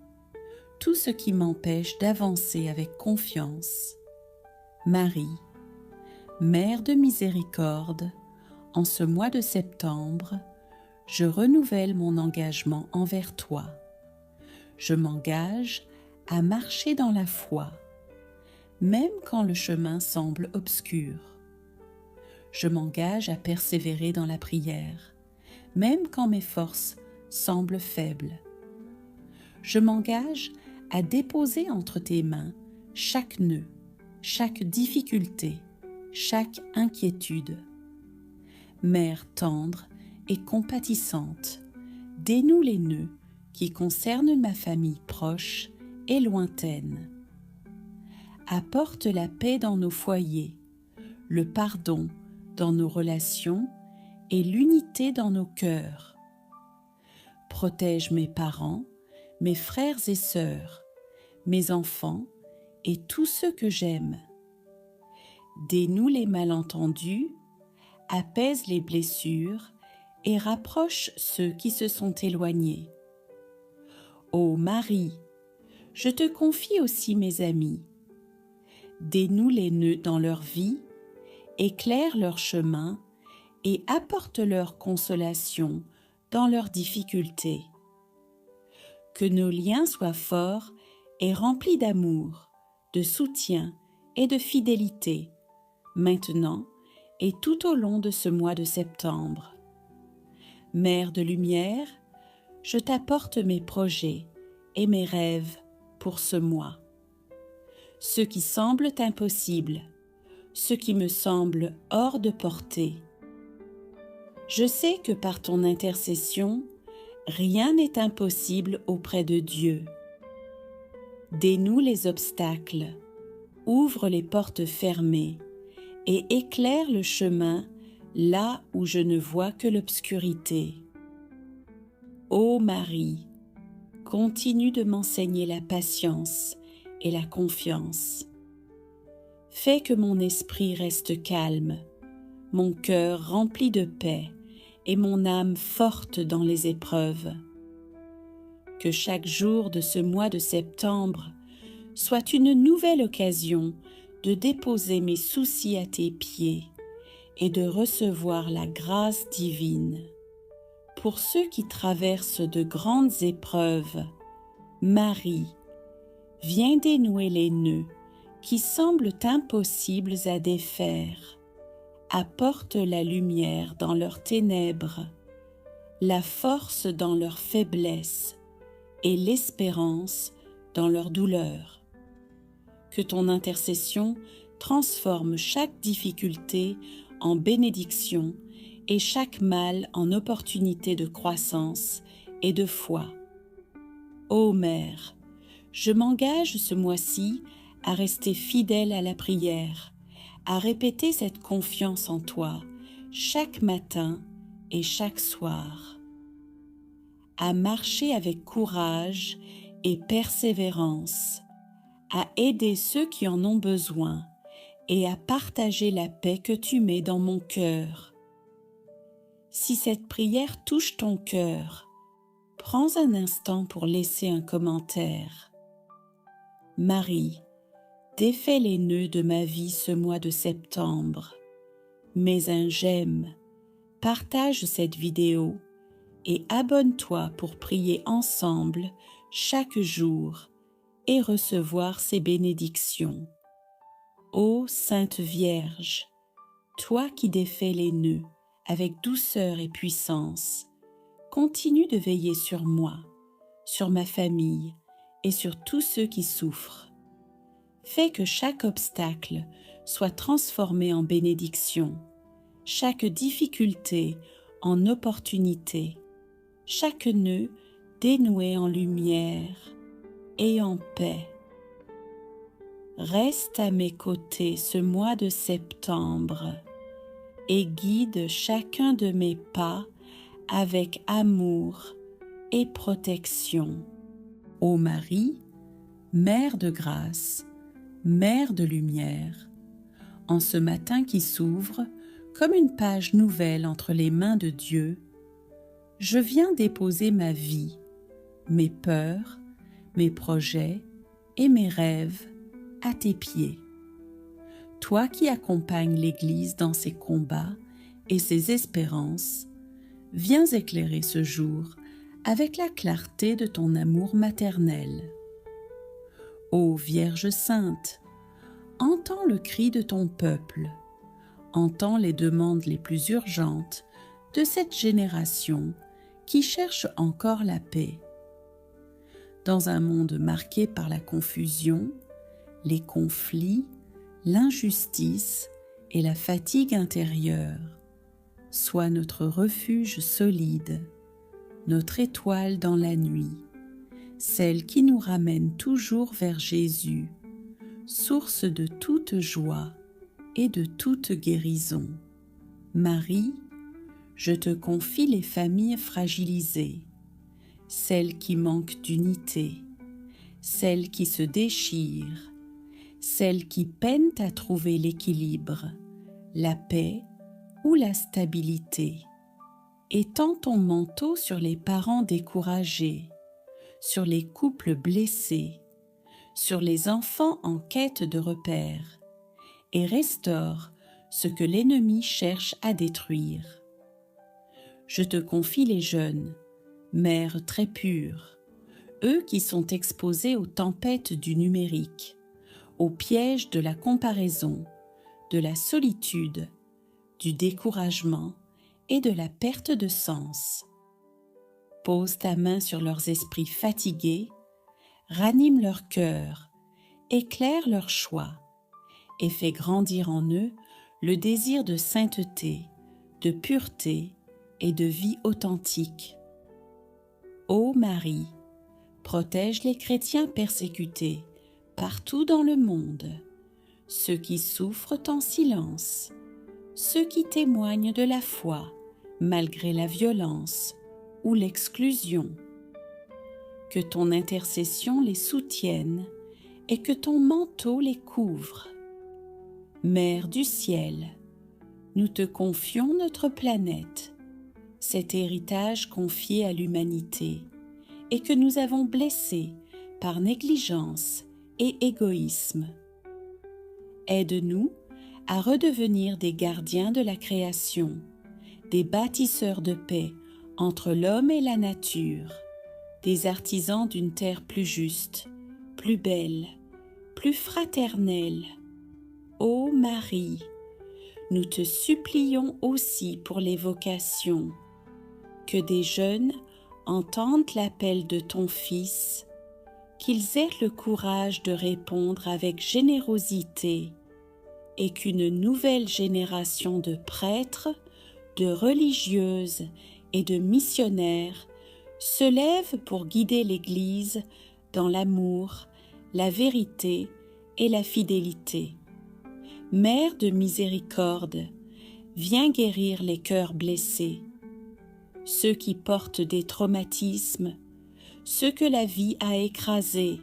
tout ce qui m'empêche d'avancer avec confiance. Marie, Mère de miséricorde, en ce mois de septembre, je renouvelle mon engagement envers toi. Je m'engage à marcher dans la foi, même quand le chemin semble obscur. Je m'engage à persévérer dans la prière, même quand mes forces semblent faibles. Je m'engage à déposer entre tes mains chaque nœud, chaque difficulté, chaque inquiétude. Mère tendre et compatissante, dénoue les nœuds qui concernent ma famille proche et lointaine. Apporte la paix dans nos foyers, le pardon dans nos relations et l'unité dans nos cœurs. Protège mes parents, mes frères et sœurs, mes enfants et tous ceux que j'aime. Dénoue les malentendus, apaise les blessures et rapproche ceux qui se sont éloignés. Ô Marie, je te confie aussi mes amis. Dénoue les nœuds dans leur vie, éclaire leur chemin et apporte leur consolation dans leurs difficultés. Que nos liens soient forts et remplis d'amour, de soutien et de fidélité, maintenant et tout au long de ce mois de septembre. Mère de lumière, je t'apporte mes projets et mes rêves pour ce mois. Ceux qui semblent impossibles, ceux qui me semblent hors de portée. Je sais que par ton intercession, rien n'est impossible auprès de Dieu. Dénoue les obstacles, ouvre les portes fermées et éclaire le chemin là où je ne vois que l'obscurité. Ô Marie, continue de m'enseigner la patience et la confiance. Fais que mon esprit reste calme, mon cœur rempli de paix et mon âme forte dans les épreuves. Que chaque jour de ce mois de septembre soit une nouvelle occasion de déposer mes soucis à tes pieds et de recevoir la grâce divine. Pour ceux qui traversent de grandes épreuves, Marie, viens dénouer les nœuds qui semblent impossibles à défaire. Apporte la lumière dans leurs ténèbres, la force dans leur faiblesse et l'espérance dans leur douleur. Que ton intercession transforme chaque difficulté en bénédiction et chaque mal en opportunité de croissance et de foi. Ô Mère, je m'engage ce mois-ci à rester fidèle à la prière, à répéter cette confiance en toi chaque matin et chaque soir, à marcher avec courage et persévérance, à aider ceux qui en ont besoin et à partager la paix que tu mets dans mon cœur. Si cette prière touche ton cœur, prends un instant pour laisser un commentaire. Marie, défais les nœuds de ma vie ce mois de septembre. Mets un j'aime, partage cette vidéo et abonne-toi pour prier ensemble chaque jour et recevoir ses bénédictions. Ô Sainte Vierge, toi qui défais les nœuds avec douceur et puissance, continue de veiller sur moi, sur ma famille et sur tous ceux qui souffrent. Fais que chaque obstacle soit transformé en bénédiction, chaque difficulté en opportunité, chaque nœud dénoué en lumière et en paix. Reste à mes côtés ce mois de septembre et guide chacun de mes pas avec amour et protection. Ô Marie, Mère de grâce, Mère de lumière, en ce matin qui s'ouvre comme une page nouvelle entre les mains de Dieu, je viens déposer ma vie, mes peurs, mes projets et mes rêves à tes pieds. Toi qui accompagnes l'Église dans ses combats et ses espérances, viens éclairer ce jour avec la clarté de ton amour maternel. Ô Vierge Sainte, entends le cri de ton peuple, entends les demandes les plus urgentes de cette génération qui cherche encore la paix. Dans un monde marqué par la confusion, les conflits, l'injustice et la fatigue intérieure, sois notre refuge solide, notre étoile dans la nuit, celle qui nous ramène toujours vers Jésus, source de toute joie et de toute guérison. Marie, je te confie les familles fragilisées, celles qui manquent d'unité, celles qui se déchirent, celles qui peinent à trouver l'équilibre, la paix ou la stabilité. Étends ton manteau sur les parents découragés, sur les couples blessés, sur les enfants en quête de repères, et restaure ce que l'ennemi cherche à détruire. Je te confie les jeunes, mères très pures, eux qui sont exposés aux tempêtes du numérique, aux pièges de la comparaison, de la solitude, du découragement et de la perte de sens. Pose ta main sur leurs esprits fatigués, ranime leur cœur, éclaire leur choix et fais grandir en eux le désir de sainteté, de pureté et de vie authentique. Ô Marie, protège les chrétiens persécutés partout dans le monde, ceux qui souffrent en silence, ceux qui témoignent de la foi malgré la violence ou l'exclusion. Que ton intercession les soutienne et que ton manteau les couvre. Mère du ciel, nous te confions notre planète, cet héritage confié à l'humanité et que nous avons blessé par négligence et égoïsme. Aide-nous à redevenir des gardiens de la création, des bâtisseurs de paix entre l'homme et la nature, des artisans d'une terre plus juste, plus belle, plus fraternelle. Ô Marie, nous te supplions aussi pour les vocations, que des jeunes entendent l'appel de ton Fils, qu'ils aient le courage de répondre avec générosité et qu'une nouvelle génération de prêtres, de religieuses et de missionnaires se lève pour guider l'Église dans l'amour, la vérité et la fidélité. Mère de miséricorde, viens guérir les cœurs blessés, ceux qui portent des traumatismes, ceux que la vie a écrasés,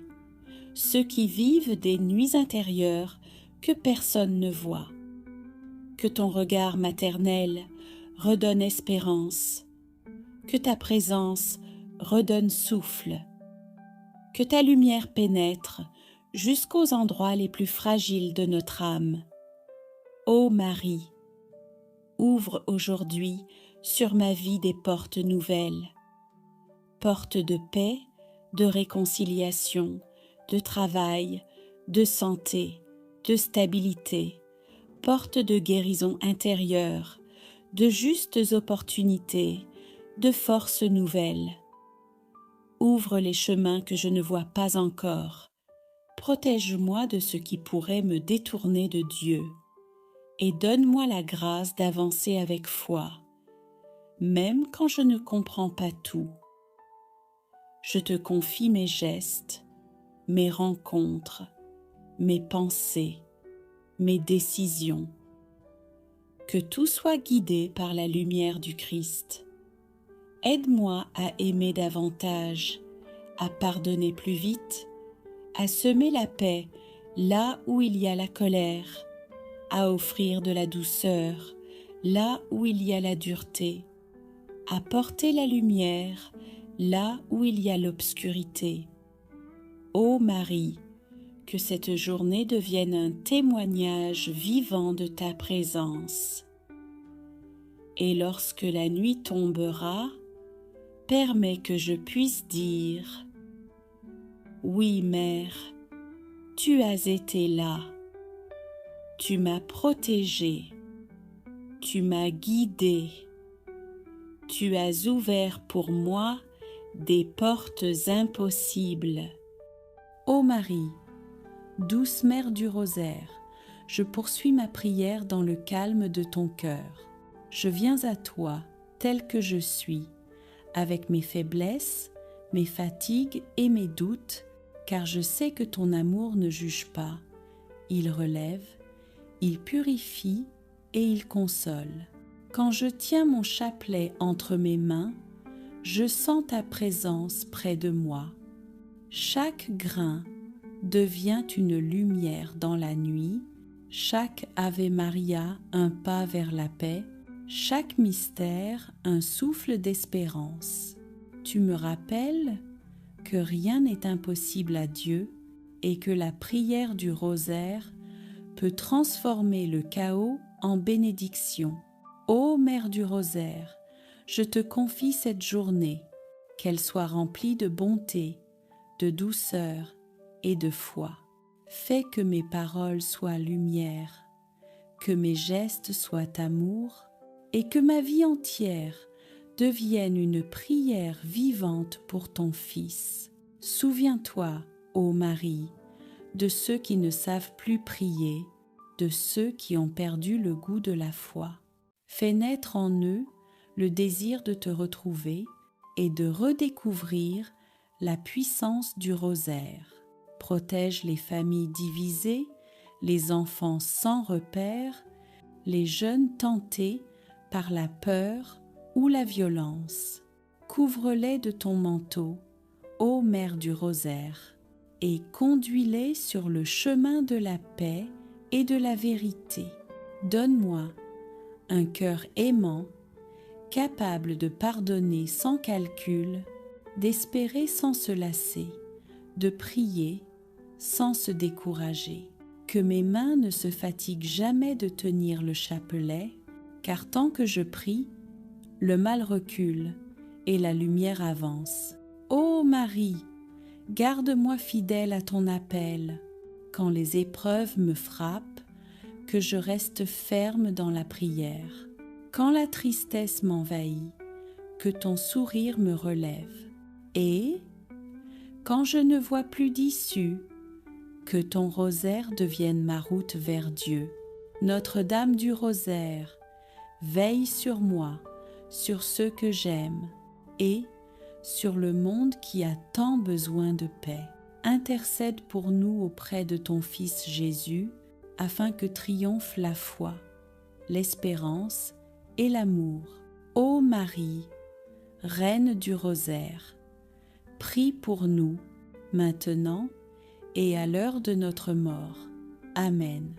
ceux qui vivent des nuits intérieures que personne ne voit. Que ton regard maternel redonne espérance, que ta présence redonne souffle, que ta lumière pénètre jusqu'aux endroits les plus fragiles de notre âme. Ô Marie, ouvre aujourd'hui sur ma vie des portes nouvelles, portes de paix, de réconciliation, de travail, de santé, de stabilité, portes de guérison intérieure, de justes opportunités, de forces nouvelles. Ouvre les chemins que je ne vois pas encore. Protège-moi de ce qui pourrait me détourner de Dieu et donne-moi la grâce d'avancer avec foi, même quand je ne comprends pas tout. Je te confie mes gestes, mes rencontres, mes pensées, mes décisions. Que tout soit guidé par la lumière du Christ. Aide-moi à aimer davantage, à pardonner plus vite, à semer la paix là où il y a la colère, à offrir de la douceur là où il y a la dureté, à porter la lumière là où il y a l'obscurité. Ô Marie, que cette journée devienne un témoignage vivant de ta présence. Et lorsque la nuit tombera, permets que je puisse dire « Oui, Mère, tu as été là, tu m'as protégée, tu m'as guidée, tu as ouvert pour moi des portes impossibles. » Ô Marie, douce Mère du Rosaire, je poursuis ma prière dans le calme de ton cœur. Je viens à toi tel que je suis, avec mes faiblesses, mes fatigues et mes doutes, car je sais que ton amour ne juge pas. Il relève, il purifie et il console. Quand je tiens mon chapelet entre mes mains, je sens ta présence près de moi. Chaque grain devient une lumière dans la nuit, chaque Ave Maria un pas vers la paix, chaque mystère un souffle d'espérance. Tu me rappelles que rien n'est impossible à Dieu et que la prière du rosaire peut transformer le chaos en bénédiction. Ô Mère du rosaire, je te confie cette journée, qu'elle soit remplie de bonté, de douceur et de foi. Fais que mes paroles soient lumière, que mes gestes soient amour, et que ma vie entière devienne une prière vivante pour ton Fils. Souviens-toi, ô Marie, de ceux qui ne savent plus prier, de ceux qui ont perdu le goût de la foi. Fais naître en eux le désir de te retrouver et de redécouvrir la puissance du rosaire. Protège les familles divisées, les enfants sans repère, les jeunes tentés par la peur ou la violence. Couvre-les de ton manteau, ô Mère du rosaire, et conduis-les sur le chemin de la paix et de la vérité. Donne-moi un cœur aimant, capable de pardonner sans calcul, d'espérer sans se lasser, de prier sans se décourager. que mes mains ne se fatiguent jamais de tenir le chapelet, car tant que je prie, le mal recule et la lumière avance. Ô Marie, garde-moi fidèle à ton appel, quand les épreuves me frappent, que je reste ferme dans la prière. Quand la tristesse m'envahit, que ton sourire me relève. Et, quand je ne vois plus d'issue, que ton rosaire devienne ma route vers Dieu. Notre-Dame du rosaire, veille sur moi, sur ceux que j'aime, et sur le monde qui a tant besoin de paix. Intercède pour nous auprès de ton Fils Jésus, afin que triomphe la foi, l'espérance et l'amour. Ô Marie, Reine du rosaire, prie pour nous, maintenant et à l'heure de notre mort. Amen.